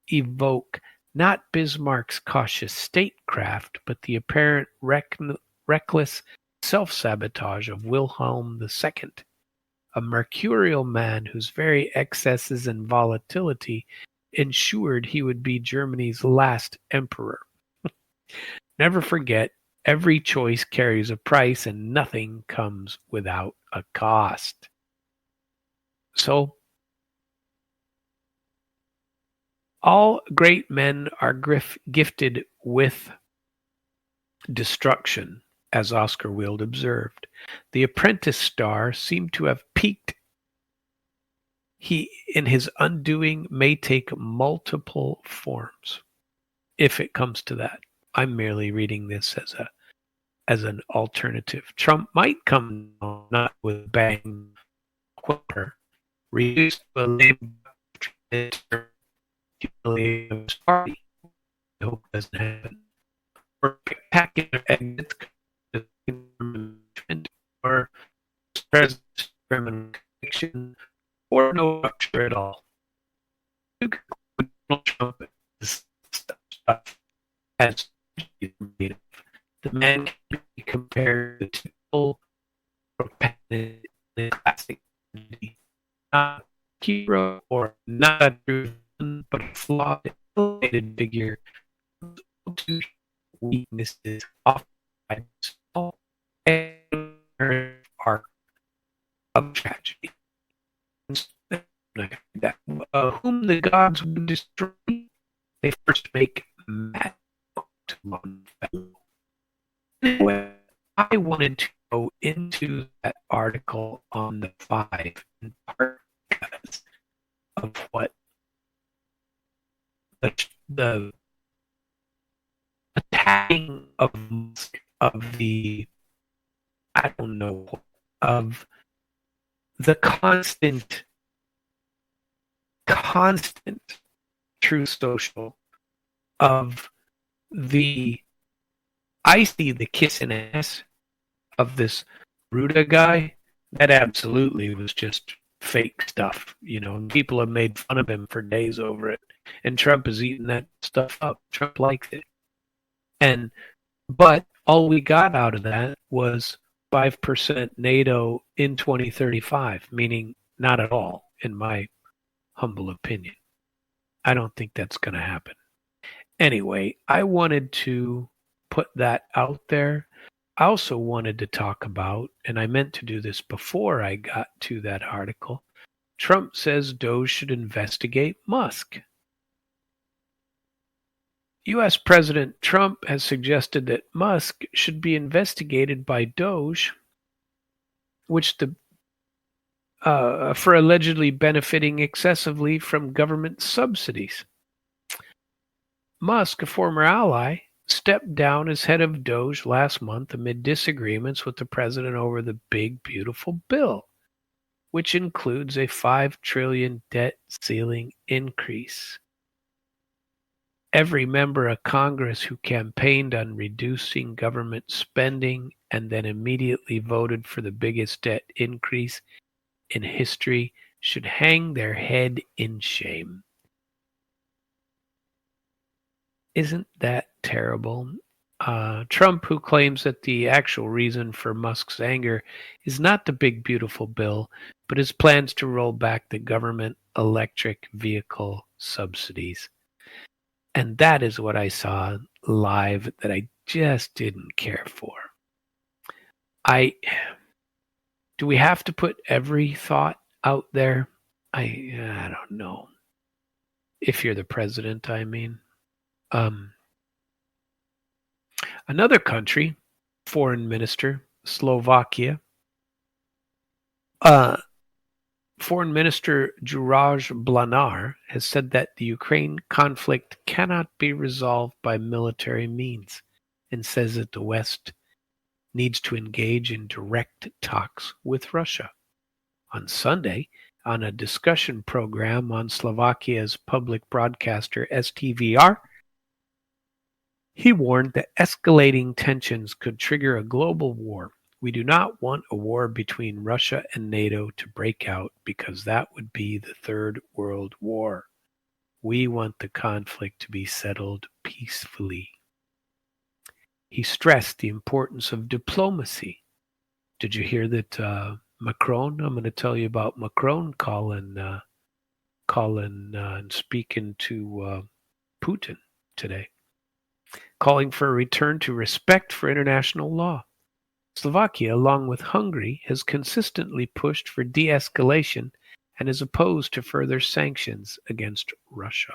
evoke not Bismarck's cautious statecraft, but the apparent reckless self-sabotage of Wilhelm II, a mercurial man whose very excesses and volatility ensured he would be Germany's last emperor. Never forget, every choice carries a price and nothing comes without a cost. So, all great men are gifted with destruction, as Oscar Wilde observed. The Apprentice star seemed to have peaked. He, in his undoing, may take multiple forms, if it comes to that. I'm merely reading this as an alternative. Trump might come not with bang whipper, reduced to a label humiliating his party. I hope it doesn't happen. Or packing exits or president's criminal conviction, or no structure at all. Trump is stuff as the man can be compared to typical classic, not a hero or not a driven, but a flawed, elevated figure. Two weaknesses often and arc of tragedy. Whom the gods would destroy, they first make mad to one fellow. Anyway, I wanted to go into that article on the 5 in part because of what the attacking of Musk, of the, I don't know, of the constant Truth Social of the, I see the kissing ass of this Ruda guy. That absolutely was just fake stuff, you know. People have made fun of him for days over it, and Trump is eating that stuff up. Trump likes it, but all we got out of that was 5% NATO in 2035, meaning not at all, in my humble opinion. I don't think that's going to happen. Anyway, I wanted to put that out there. I also wanted to talk about, and I meant to do this before I got to that article, Trump says Doge should investigate Musk. U.S. President Trump has suggested that Musk should be investigated by DOJ, for allegedly benefiting excessively from government subsidies. Musk, a former ally, stepped down as head of DOJ last month amid disagreements with the president over the big, beautiful bill, which includes a $5 trillion debt ceiling increase. Every member of Congress who campaigned on reducing government spending and then immediately voted for the biggest debt increase in history should hang their head in shame. Isn't that terrible? Trump, who claims that the actual reason for Musk's anger is not the big, beautiful bill, but his plans to roll back the government electric vehicle subsidies. And that is what I saw live that I just didn't care for. Do we have to put every thought out there? I don't know. If you're the president, I mean. Another country, foreign minister, Slovakia. Foreign Minister Juraj Blanar has said that the Ukraine conflict cannot be resolved by military means and says that the West needs to engage in direct talks with Russia. On Sunday, on a discussion program on Slovakia's public broadcaster STVR, he warned that escalating tensions could trigger a global war. We do not want a war between Russia and NATO to break out because that would be the Third World War. We want the conflict to be settled peacefully. He stressed the importance of diplomacy. Did you hear that Macron? I'm going to tell you about Macron calling and speaking to Putin today, calling for a return to respect for international law. Slovakia, along with Hungary, has consistently pushed for de-escalation and is opposed to further sanctions against Russia.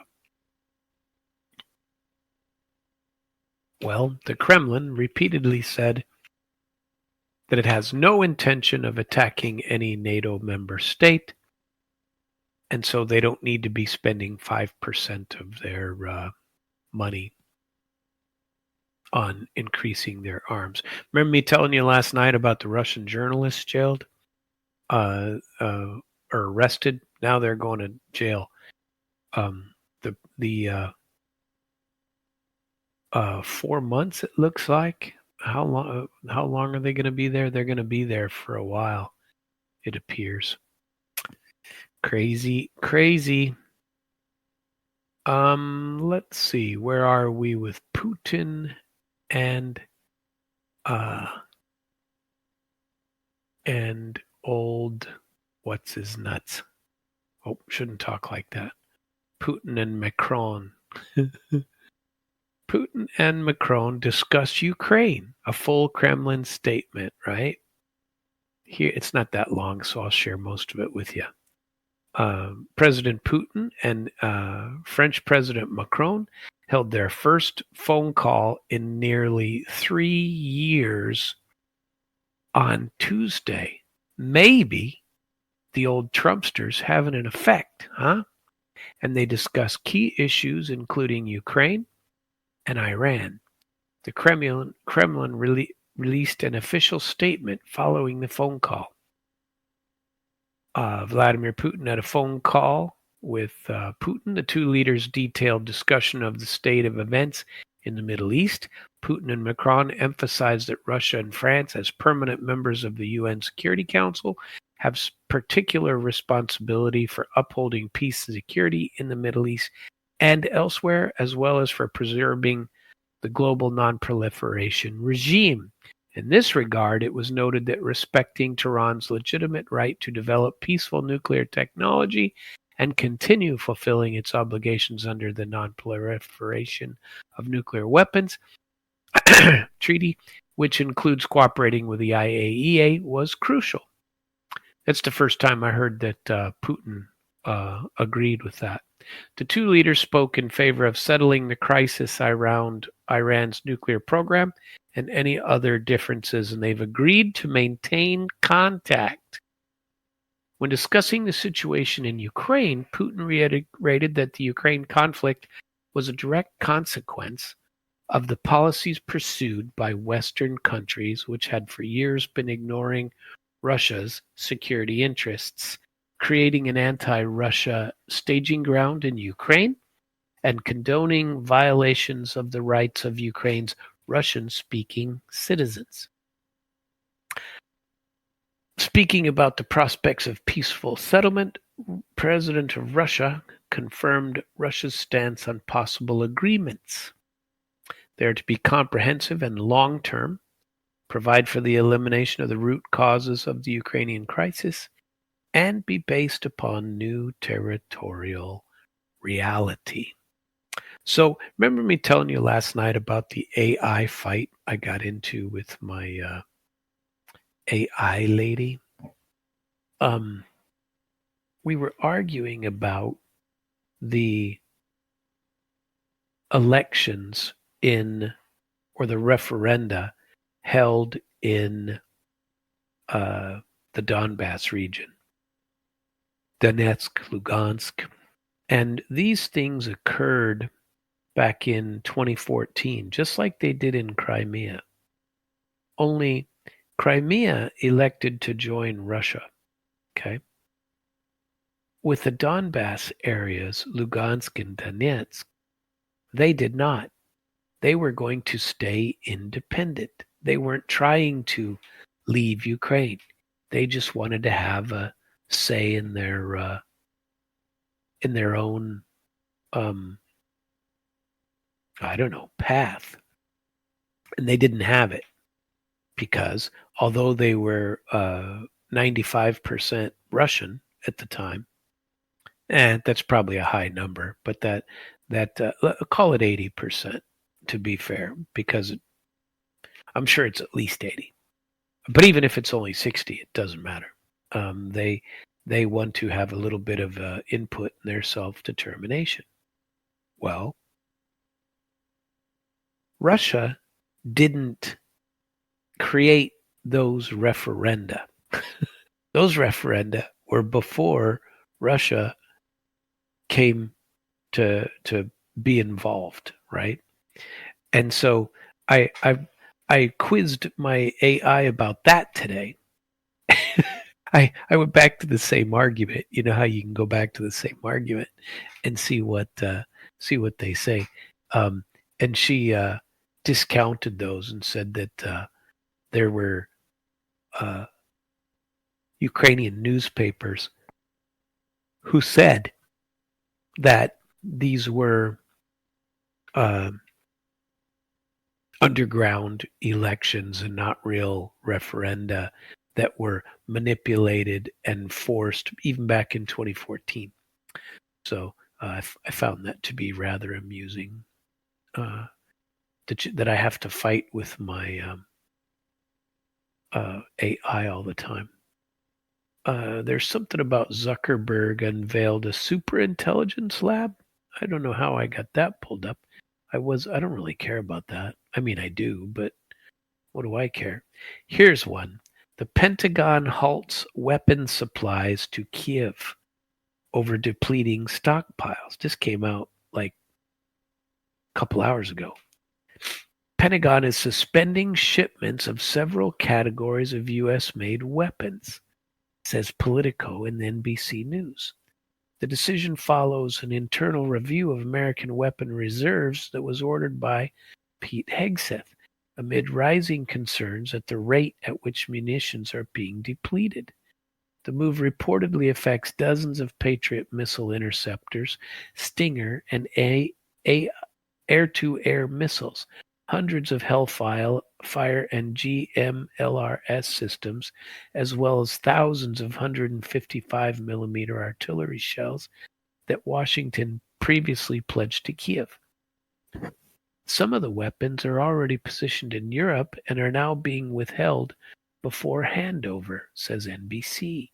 Well, the Kremlin repeatedly said that it has no intention of attacking any NATO member state, and so they don't need to be spending 5% of their money on increasing their arms. Remember me telling you last night about the Russian journalists jailed or arrested? Now they're going to jail. 4 months, it looks like. How long are they going to be there? They're going to be there for a while, it appears. Crazy. Let's see. Where are we with Putin and old what's his nuts? Oh, shouldn't talk like that. Putin and Macron. Putin and Macron discuss Ukraine, a full Kremlin statement, right? Here, it's not that long, so I'll share most of it with you. President Putin and French President Macron held their first phone call in nearly 3 years on Tuesday. Maybe the old Trumpsters having an effect, huh? And they discussed key issues including Ukraine and Iran. The Kremlin released an official statement following the phone call. Vladimir Putin had a phone call with Putin. The two leaders detailed discussion of the state of events in the Middle East. Putin and Macron emphasized that Russia and France, as permanent members of the UN Security Council, have particular responsibility for upholding peace and security in the Middle East and elsewhere, as well as for preserving the global non-proliferation regime. In this regard, it was noted that respecting Tehran's legitimate right to develop peaceful nuclear technology and continue fulfilling its obligations under the Non-Proliferation of Nuclear Weapons Treaty, which includes cooperating with the IAEA, was crucial. That's the first time I heard that Putin agreed with that. The two leaders spoke in favor of settling the crisis around Iran's nuclear program and any other differences, and they've agreed to maintain contact. When discussing the situation in Ukraine, Putin reiterated that the Ukraine conflict was a direct consequence of the policies pursued by Western countries, which had for years been ignoring Russia's security interests, creating an anti-Russia staging ground in Ukraine, and condoning violations of the rights of Ukraine's Russian-speaking citizens. Speaking about the prospects of peaceful settlement, President of Russia confirmed Russia's stance on possible agreements. They are to be comprehensive and long-term, provide for the elimination of the root causes of the Ukrainian crisis, and be based upon new territorial reality. So, remember me telling you last night about the AI fight I got into with my AI lady? We were arguing about the elections or the referenda held in the Donbass region, Donetsk, Lugansk. And these things occurred back in 2014, just like they did in Crimea. Only Crimea elected to join Russia, okay? With the Donbass areas, Lugansk and Donetsk, they did not. They were going to stay independent. They weren't trying to leave Ukraine. They just wanted to have a say in their own, path. And they didn't have it because although they were 95% Russian at the time, and that's probably a high number, but that call it 80% to be fair, because I'm sure it's at least 80. But even if it's only 60, it doesn't matter. They want to have a little bit of input in their self-determination. Well, Russia didn't create those referenda. Those referenda were before Russia came to be involved, right? And so I quizzed my AI about that today. I went back to the same argument. You know how you can go back to the same argument and see what they say. And she discounted those and said that there were Ukrainian newspapers who said that these were underground elections and not real referenda that were manipulated and forced even back in 2014. So I found that to be rather amusing, that I have to fight with my AI all the time. There's something about Zuckerberg unveiled a superintelligence lab. I don't know how I got that pulled up. I don't really care about that. I mean, I do, but what do I care? Here's one. The Pentagon halts weapon supplies to Kiev over depleting stockpiles. This came out like a couple hours ago. Pentagon is suspending shipments of several categories of U.S.-made weapons, says Politico in NBC News. The decision follows an internal review of American weapon reserves that was ordered by Pete Hegseth, amid rising concerns at the rate at which munitions are being depleted. The move reportedly affects dozens of Patriot missile interceptors, Stinger, and air-to-air missiles, hundreds of Hellfire and GMLRS systems, as well as thousands of 155 millimeter artillery shells that Washington previously pledged to Kiev. Some of the weapons are already positioned in Europe and are now being withheld before handover, says NBC.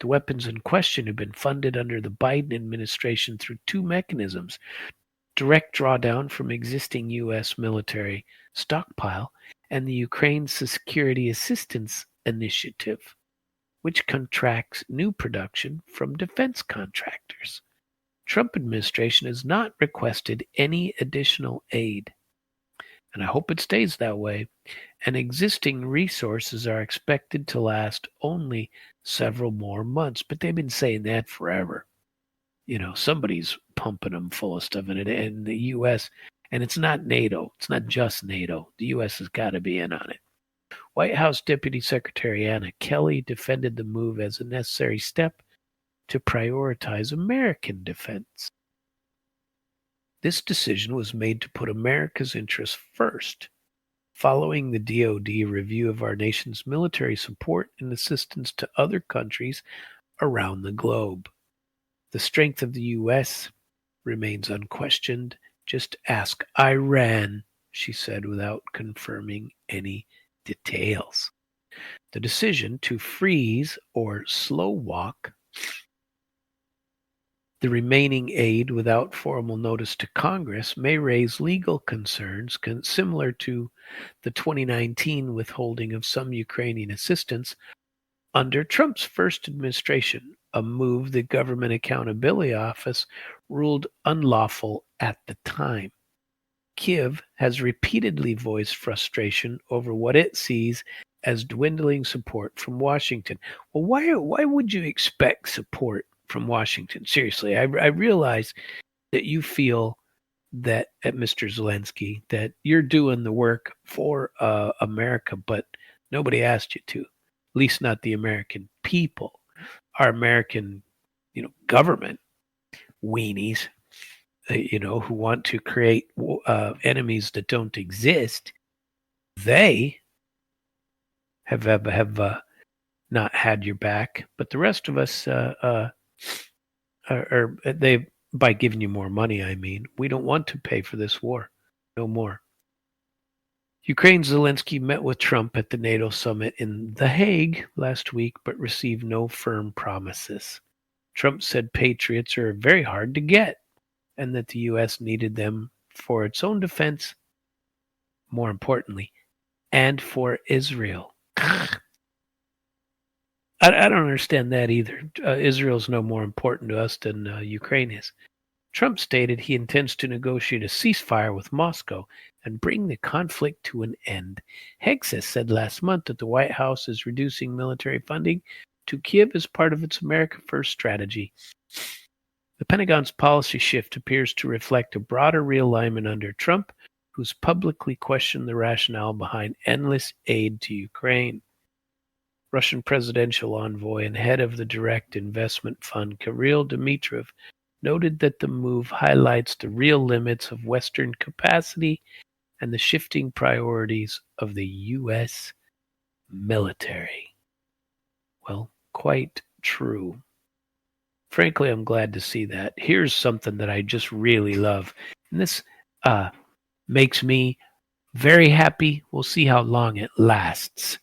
The weapons in question have been funded under the Biden administration through two mechanisms: direct drawdown from existing U.S. military stockpile and the Ukraine Security Assistance Initiative, which contracts new production from defense contractors. Trump administration has not requested any additional aid, and I hope it stays that way, and existing resources are expected to last only several more months. But they've been saying that forever. Somebody's pumping them full of stuff in the U.S., and it's not NATO. It's not just NATO. The U.S. has got to be in on it. White House Deputy Secretary Anna Kelly defended the move as a necessary step to prioritize American defense. This decision was made to put America's interests first, following the DoD review of our nation's military support and assistance to other countries around the globe. The strength of the U.S. remains unquestioned. Just ask Iran, she said, without confirming any details. The decision to freeze or slow walk the remaining aid without formal notice to Congress may raise legal concerns similar to the 2019 withholding of some Ukrainian assistance under Trump's first administration, a move the Government Accountability Office ruled unlawful at the time. Kyiv has repeatedly voiced frustration over what it sees as dwindling support from Washington. Well, why would you expect support from Washington? Seriously, I realize that you feel that at Mr. Zelensky that you're doing the work for America, but nobody asked you to. At least not the American people. Our American, government weenies, who want to create enemies that don't exist. They have not had your back, but the rest of us are they, by giving you more money, I mean, we don't want to pay for this war. No more. Ukraine's Zelensky met with Trump at the NATO summit in The Hague last week, but received no firm promises. Trump said patriots are very hard to get, and that the U.S. needed them for its own defense, more importantly, and for Israel. I don't understand that either. Israel's no more important to us than Ukraine is. Trump stated he intends to negotiate a ceasefire with Moscow and bring the conflict to an end. Hegseth said last month that the White House is reducing military funding to Kyiv as part of its America First strategy. The Pentagon's policy shift appears to reflect a broader realignment under Trump, who's publicly questioned the rationale behind endless aid to Ukraine. Russian presidential envoy and head of the Direct Investment Fund, Kirill Dmitriev, noted that the move highlights the real limits of Western capacity and the shifting priorities of the U.S. military. Well, quite true. Frankly, I'm glad to see that. Here's something that I just really love. And this makes me very happy. We'll see how long it lasts.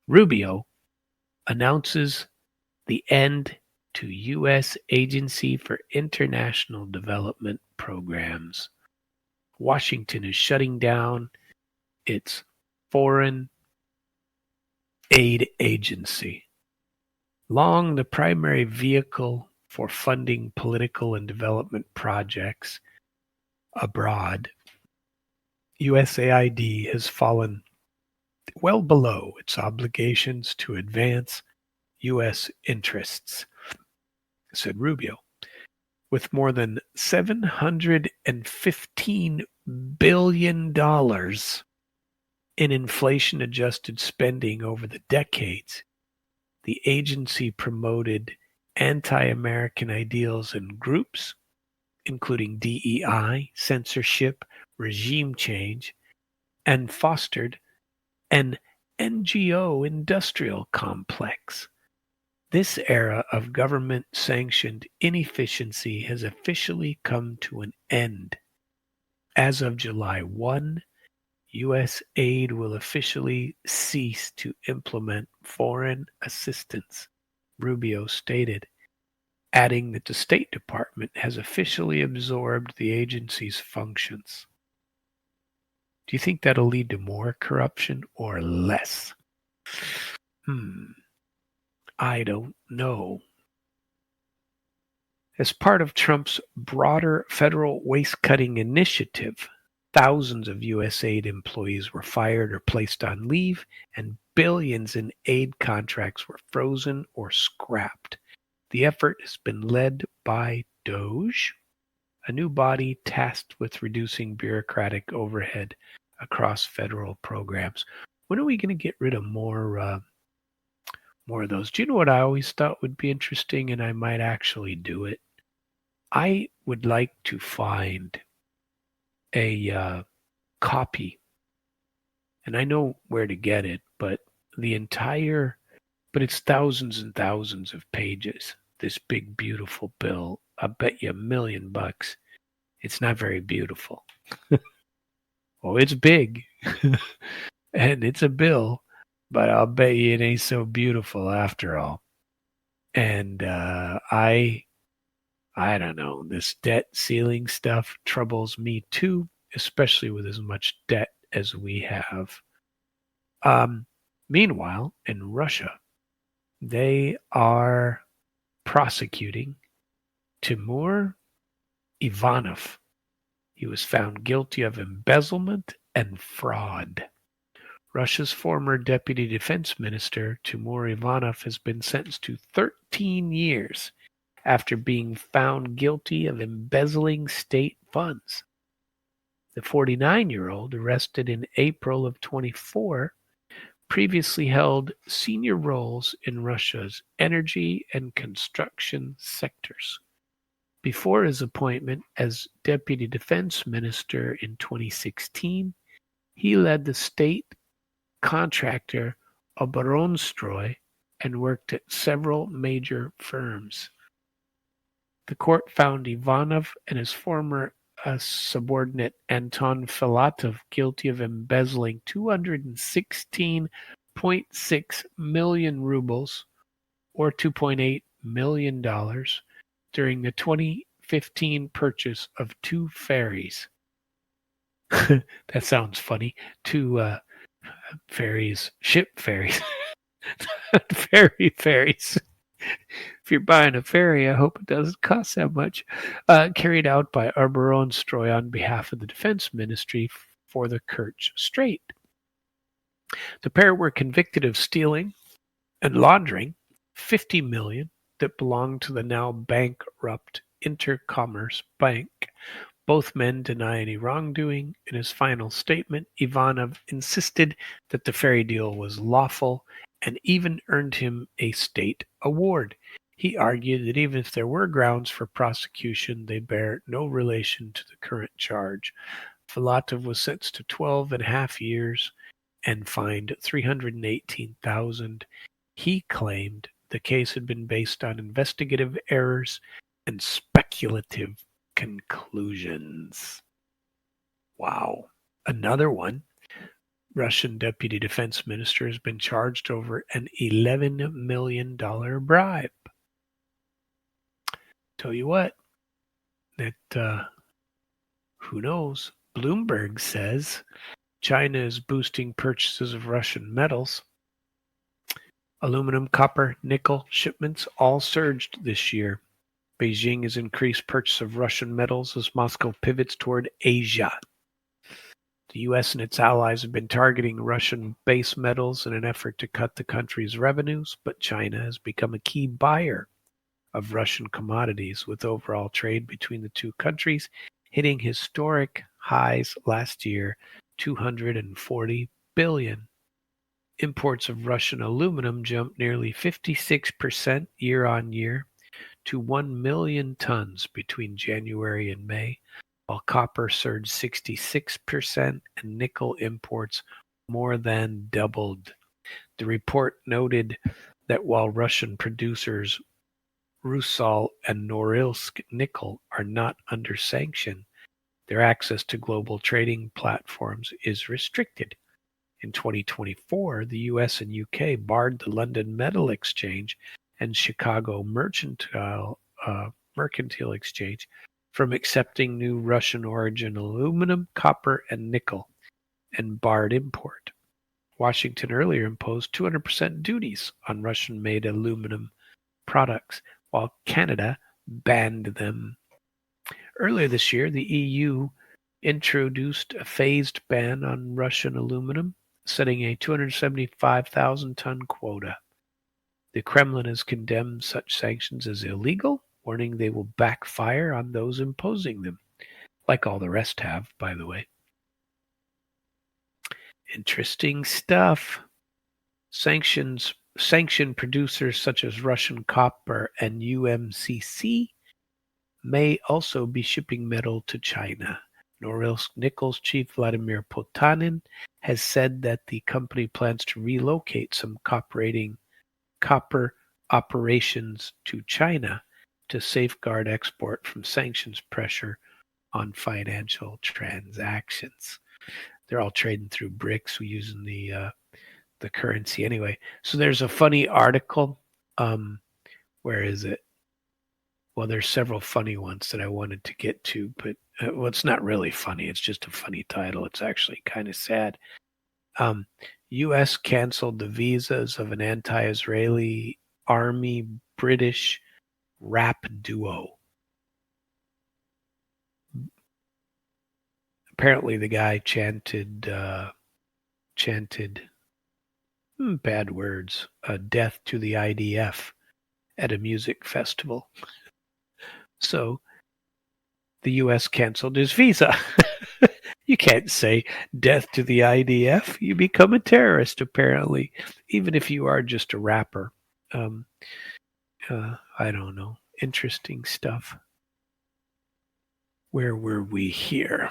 Rubio announces the end to U.S. Agency for International Development Programs. Washington is shutting down its foreign aid agency. Long the primary vehicle for funding political and development projects abroad, USAID has fallen well below its obligations to advance U.S. interests, said Rubio. With more than $715 billion in inflation-adjusted spending over the decades, the agency promoted anti-American ideals and groups, including DEI, censorship, regime change, and fostered an NGO industrial complex. This era of government-sanctioned inefficiency has officially come to an end. As of July 1, U.S. aid will officially cease to implement foreign assistance. Rubio stated, adding that the State Department has officially absorbed the agency's functions. Do you think that'll lead to more corruption or less? I don't know. As part of Trump's broader federal waste-cutting initiative, thousands of USAID employees were fired or placed on leave, and billions in aid contracts were frozen or scrapped. The effort has been led by DOGE, a new body tasked with reducing bureaucratic overhead across federal programs. When are we going to get rid of more of those? Do you know what I always thought would be interesting, and I might actually do it? I would like to find a copy, and I know where to get it, but it's thousands and thousands of pages. This big, beautiful bill. I bet you $1 million. It's not very beautiful. Oh, it's big, and it's a bill, but I'll bet you it ain't so beautiful after all. And I don't know. This debt ceiling stuff troubles me too, especially with as much debt as we have. Meanwhile, in Russia, they are prosecuting Timur Ivanov. He was found guilty of embezzlement and fraud. Russia's former deputy defense minister, Timur Ivanov, has been sentenced to 13 years after being found guilty of embezzling state funds. The 49-year-old, arrested in April of 24, previously held senior roles in Russia's energy and construction sectors. Before his appointment as deputy defense minister in 2016, he led the state contractor Oberonstroy and worked at several major firms. The court found Ivanov and his former subordinate Anton Filatov guilty of embezzling 216.6 million rubles, or $2.8 million, during the 2015 purchase of 2 ferries. That sounds funny. 2 ferries, ship ferries, ferries. If you're buying a ferry, I hope it doesn't cost that much. Carried out by Oberonstroy on behalf of the Defense Ministry for the Kerch Strait. The pair were convicted of stealing and laundering $50 million that belonged to the now bankrupt Intercommerce Bank. Both men deny any wrongdoing. In his final statement, Ivanov insisted that the ferry deal was lawful and even earned him a state award. He argued that even if there were grounds for prosecution, they bear no relation to the current charge. Filatov was sentenced to 12.5 years and fined $318,000. He claimed the case had been based on investigative errors and speculative conclusions. Wow. Another one. Russian deputy defense minister has been charged over an $11 million bribe. Tell you what, that who knows? Bloomberg says China is boosting purchases of Russian metals. Aluminum, copper, nickel shipments all surged this year. Beijing has increased purchase of Russian metals as Moscow pivots toward Asia. The U.S. and its allies have been targeting Russian base metals in an effort to cut the country's revenues, but China has become a key buyer of Russian commodities, with overall trade between the two countries hitting historic highs last year, $240 billion. Imports of Russian aluminum jumped nearly 56% year-on-year to 1 million tons between January and May, while copper surged 66% and nickel imports more than doubled. The report noted that while Russian producers Rusal and Norilsk nickel are not under sanction, their access to global trading platforms is restricted. In 2024, the US and UK barred the London Metal Exchange and Chicago Mercantile Exchange from accepting new Russian origin aluminum, copper, and nickel, and barred import. Washington earlier imposed 200% duties on Russian-made aluminum products, while Canada banned them. Earlier this year, the EU introduced a phased ban on Russian aluminum, setting a 275,000-ton quota. The Kremlin has condemned such sanctions as illegal, warning they will backfire on those imposing them, like all the rest have, by the way. Interesting stuff. Sanctioned producers such as Russian Copper and UMCC may also be shipping metal to China. Norilsk Nickel's chief Vladimir Potanin has said that the company plans to relocate some copper operations to China to safeguard export from sanctions pressure on financial transactions. They're all trading through BRICS using the currency anyway. So there's a funny article. Where is it? Well, there's several funny ones that I wanted to get to, but well, it's not really funny. It's just a funny title. It's actually kind of sad. U.S. canceled the visas of an anti-Israeli Army British rap duo. Apparently, the guy chanted bad words, death to the IDF at a music festival. So the U.S. canceled his visa. You can't say death to the IDF. You become a terrorist, apparently, even if you are just a rapper. I don't know. Interesting stuff. Where were we here?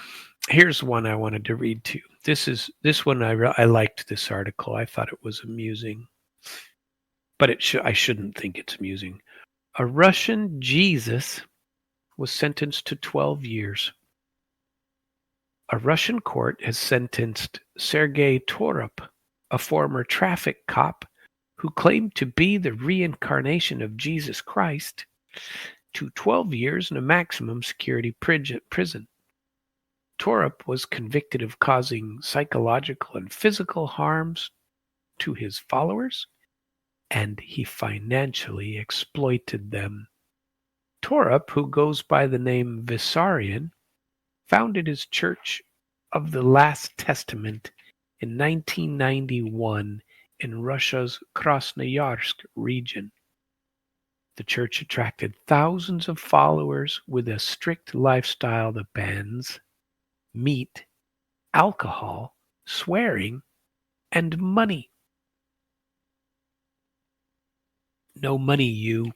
Here's one I wanted to read to you. This one I liked this article. I thought it was amusing, but I shouldn't think it's amusing. A Russian Jesus was sentenced to 12 years. A Russian court has sentenced Sergei Torup, a former traffic cop who claimed to be the reincarnation of Jesus Christ, to 12 years in a maximum security prison. Torup was convicted of causing psychological and physical harms to his followers, and he financially exploited them. Torup, who goes by the name Vissarion, founded his Church of the Last Testament in 1991 in Russia's Krasnoyarsk region. The church attracted thousands of followers with a strict lifestyle that bans meat, alcohol, swearing, and money. No money, you.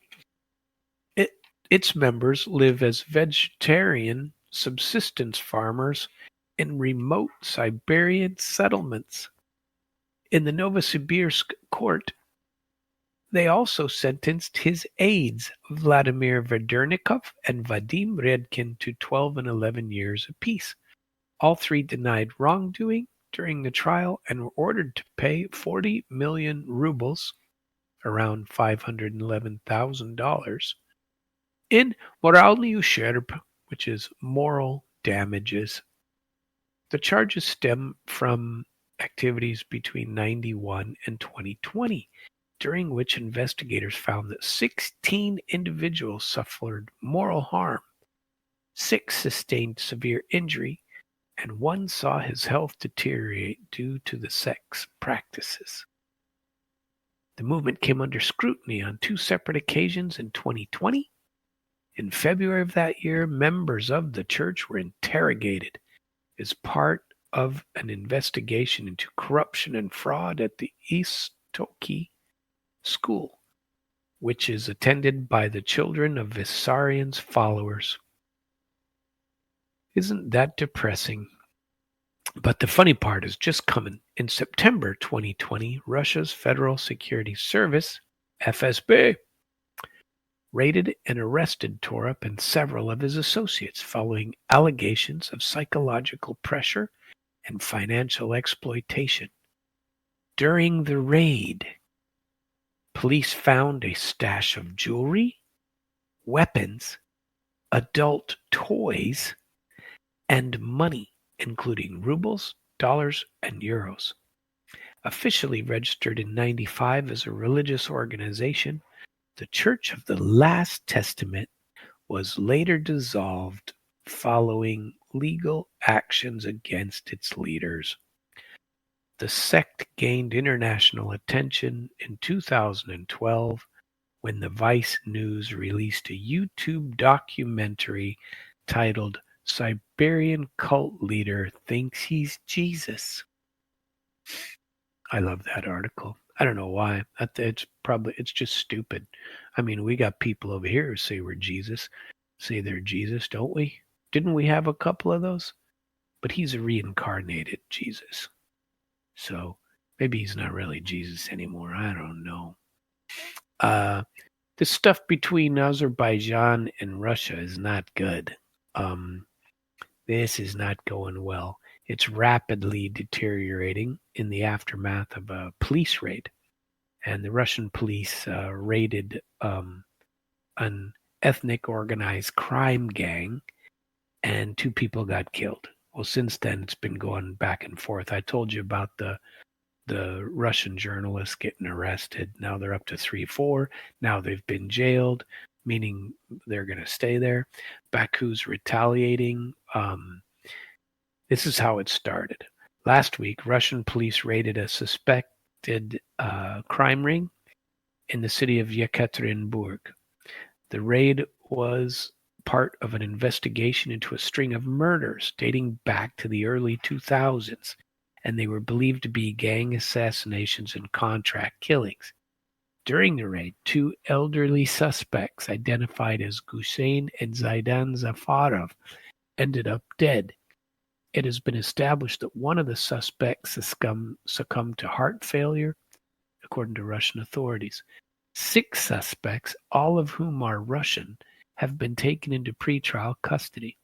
Its members live as vegetarian subsistence farmers in remote Siberian settlements. In the Novosibirsk court, they also sentenced his aides, Vladimir Verdernikov and Vadim Redkin, to 12 and 11 years apiece. All three denied wrongdoing during the trial and were ordered to pay 40 million rubles, around $511,000, in moralny ущерб, which is moral damages. The charges stem from activities between 1991 and 2020, during which investigators found that 16 individuals suffered moral harm, 6 sustained severe injury, and 1 saw his health deteriorate due to the sex practices. The movement came under scrutiny on 2 separate occasions in 2020. In February of that year, members of the church were interrogated as part of an investigation into corruption and fraud at the Istoki school, which is attended by the children of Vissarion's followers. Isn't that depressing? But the funny part is just coming. In September 2020, Russia's Federal Security Service, FSB, raided and arrested Torup and several of his associates following allegations of psychological pressure and financial exploitation. During the raid, Police found a stash of jewelry, weapons, adult toys, and money, including rubles, dollars, and euros. Officially registered in 95 as a religious organization, the Church of the Last Testament was later dissolved following legal actions against its leaders. The sect gained international attention in 2012 when the Vice News released a YouTube documentary titled "Siberian Cult Leader Thinks He's Jesus." I love that article. I don't know why. It's just stupid. I mean, we got people over here who say we're Jesus, say they're Jesus, don't we? Didn't we have a couple of those? But he's a reincarnated Jesus. So maybe he's not really Jesus anymore. I don't know. The stuff between Azerbaijan and Russia is not good. This is not going well. It's rapidly deteriorating in the aftermath of a police raid. And the Russian police raided an ethnic organized crime gang, and 2 people got killed. Well, since then, it's been going back and forth. I told you about the Russian journalists getting arrested. Now they're up to 3, 4. Now they've been jailed, meaning they're going to stay there. Baku's retaliating. This is how it started. Last week, Russian police raided a suspected crime ring in the city of Yekaterinburg. The raid was part of an investigation into a string of murders dating back to the early 2000s, and they were believed to be gang assassinations and contract killings. During the raid, 2 elderly suspects identified as Gusein and Zaidan Zafarov ended up dead. It has been established that one of the suspects succumbed to heart failure, according to Russian authorities. 6 suspects, all of whom are Russian, have been taken into pretrial custody.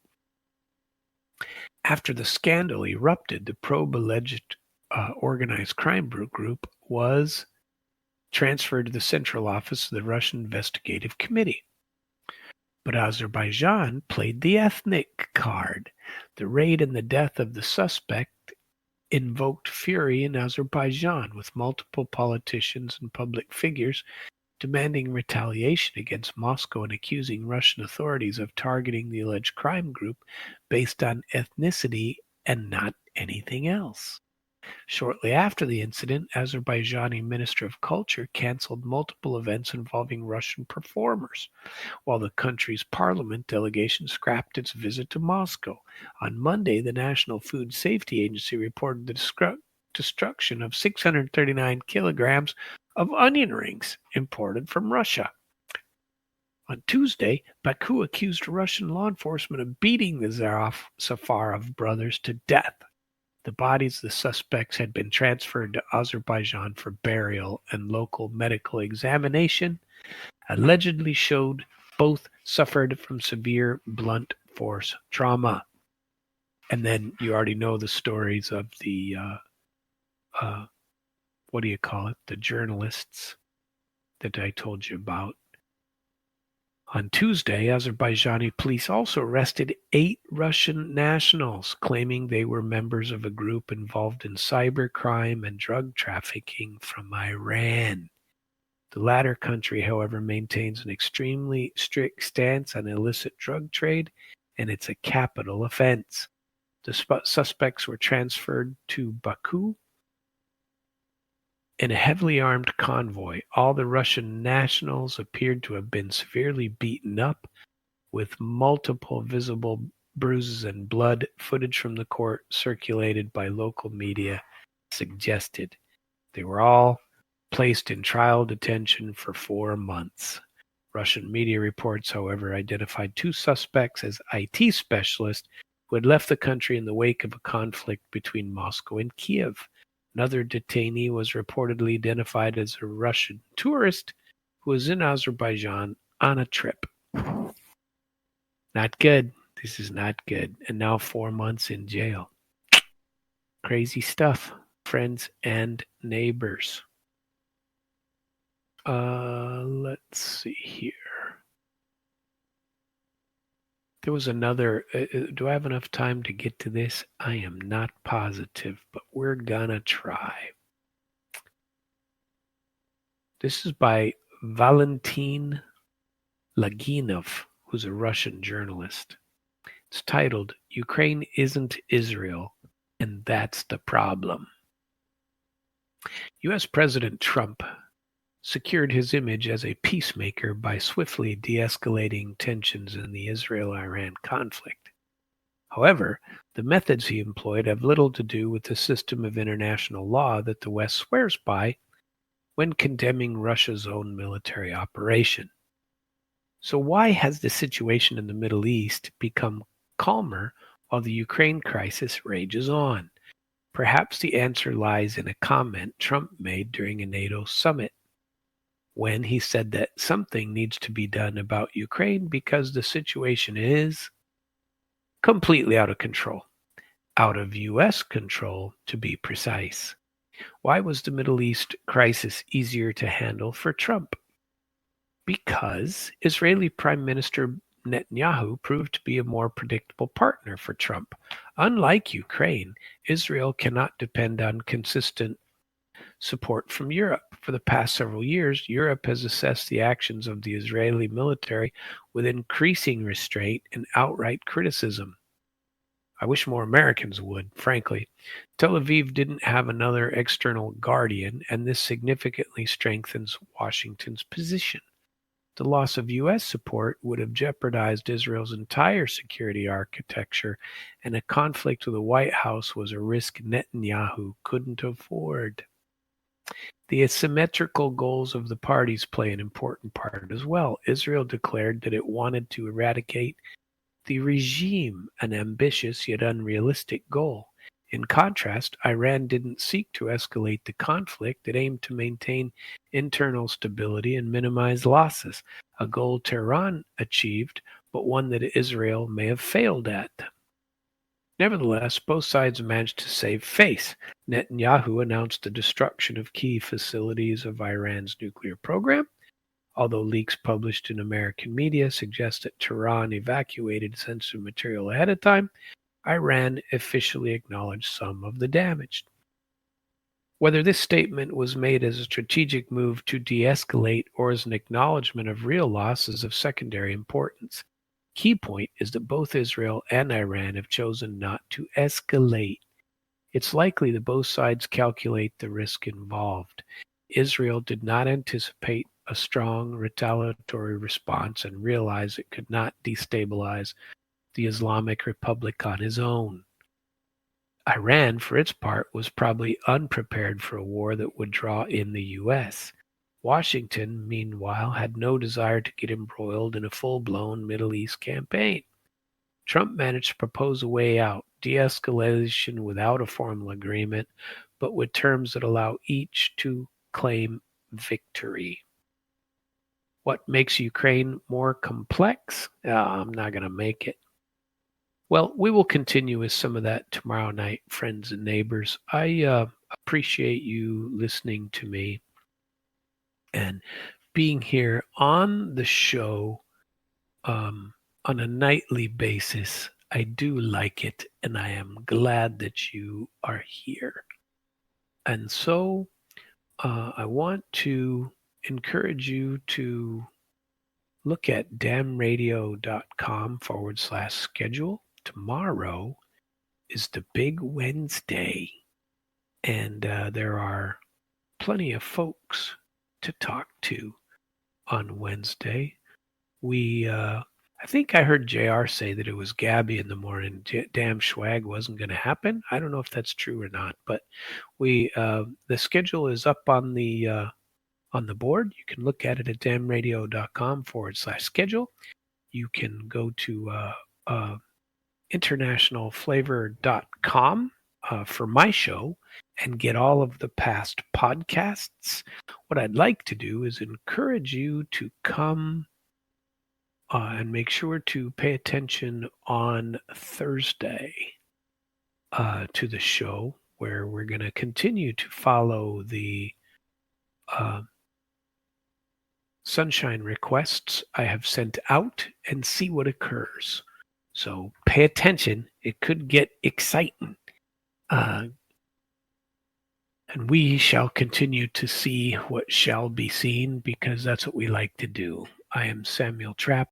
After the scandal erupted, the probe alleged organized crime group was transferred to the central office of the Russian Investigative Committee. But Azerbaijan played the ethnic card. The raid and the death of the suspect invoked fury in Azerbaijan, with multiple politicians and public figures demanding retaliation against Moscow and accusing Russian authorities of targeting the alleged crime group based on ethnicity and not anything else. Shortly after the incident, Azerbaijani Minister of Culture canceled multiple events involving Russian performers, while the country's parliament delegation scrapped its visit to Moscow. On Monday, the National Food Safety Agency reported the destruction of 639 kilograms of onion rings imported from Russia. On Tuesday, Baku accused Russian law enforcement of beating the Zafarov brothers to death. The bodies of the suspects had been transferred to Azerbaijan for burial, and local medical examination allegedly showed both suffered from severe blunt force trauma. And then you already know the stories of the, the journalists that I told you about. On Tuesday, Azerbaijani police also arrested 8 Russian nationals, claiming they were members of a group involved in cybercrime and drug trafficking from Iran. The latter country, however, maintains an extremely strict stance on illicit drug trade, and it's a capital offense. The suspects were transferred to Baku in a heavily armed convoy. All the Russian nationals appeared to have been severely beaten up, with multiple visible bruises and blood. Footage from the court circulated by local media suggested they were all placed in trial detention for 4 months. Russian media reports, however, identified 2 suspects as IT specialists who had left the country in the wake of a conflict between Moscow and Kiev. Another detainee was reportedly identified as a Russian tourist who was in Azerbaijan on a trip. Not good. This is not good. And now 4 months in jail. Crazy stuff, friends and neighbors. Let's see here. There was another. Do I have enough time to get to this? I am not positive, but we're gonna try. This is by Valentin Laginov, who's a Russian journalist. It's titled, Ukraine Isn't Israel, and That's the Problem. U.S. President Trump secured his image as a peacemaker by swiftly de-escalating tensions in the Israel-Iran conflict. However, the methods he employed have little to do with the system of international law that the West swears by when condemning Russia's own military operation. So why has the situation in the Middle East become calmer while the Ukraine crisis rages on? Perhaps the answer lies in a comment Trump made during a NATO summit, when he said that something needs to be done about Ukraine because the situation is completely out of control, out of U.S. control to be precise. Why was the Middle East crisis easier to handle for Trump? Because Israeli Prime Minister Netanyahu proved to be a more predictable partner for Trump. Unlike Ukraine, Israel cannot depend on consistent support from Europe. For the past several years, Europe has assessed the actions of the Israeli military with increasing restraint and outright criticism. I wish more Americans would, frankly. Tel Aviv didn't have another external guardian, and this significantly strengthens Washington's position. The loss of U.S. support would have jeopardized Israel's entire security architecture, and a conflict with the White House was a risk Netanyahu couldn't afford. The asymmetrical goals of the parties play an important part as well. Israel declared that it wanted to eradicate the regime, an ambitious yet unrealistic goal. In contrast, Iran didn't seek to escalate the conflict. It aimed to maintain internal stability and minimize losses, a goal Tehran achieved, but one that Israel may have failed at. Nevertheless, both sides managed to save face. Netanyahu announced the destruction of key facilities of Iran's nuclear program, although leaks published in American media suggest that Tehran evacuated sensitive material ahead of time. Iran officially acknowledged some of the damage. Whether this statement was made as a strategic move to de-escalate or as an acknowledgement of real loss is of secondary importance. Key point is that both Israel and Iran have chosen not to escalate. It's likely that both sides calculate the risk involved. Israel did not anticipate a strong retaliatory response and realized it could not destabilize the Islamic Republic on his own. Iran, for its part, was probably unprepared for a war that would draw in the U.S. Washington, meanwhile, had no desire to get embroiled in a full-blown Middle East campaign. Trump managed to propose a way out, de-escalation without a formal agreement, but with terms that allow each to claim victory. What makes Ukraine more complex? I'm not going to make it. Well, we will continue with some of that tomorrow night, friends and neighbors. I appreciate you listening to me and being here on the show on a nightly basis. I do like it, and I am glad that you are here. And so I want to encourage you to look at damradio.com/schedule. Tomorrow is the big Wednesday, and there are plenty of folks to talk to on Wednesday. I think I heard JR say that it was Gabby in the morning. Damn Schwag wasn't going to happen. I don't know if that's true or not, but the schedule is up on the board. You can look at it at damradio.com/schedule. You can go to internationalflavor.com for my show and get all of the past podcasts. What I'd like to do is encourage you to come and make sure to pay attention on Thursday to the show, where we're going to continue to follow the sunshine requests I have sent out and see what occurs. So pay attention. It could get exciting. And we shall continue to see what shall be seen because that's what we like to do. I am Samuel Trapp.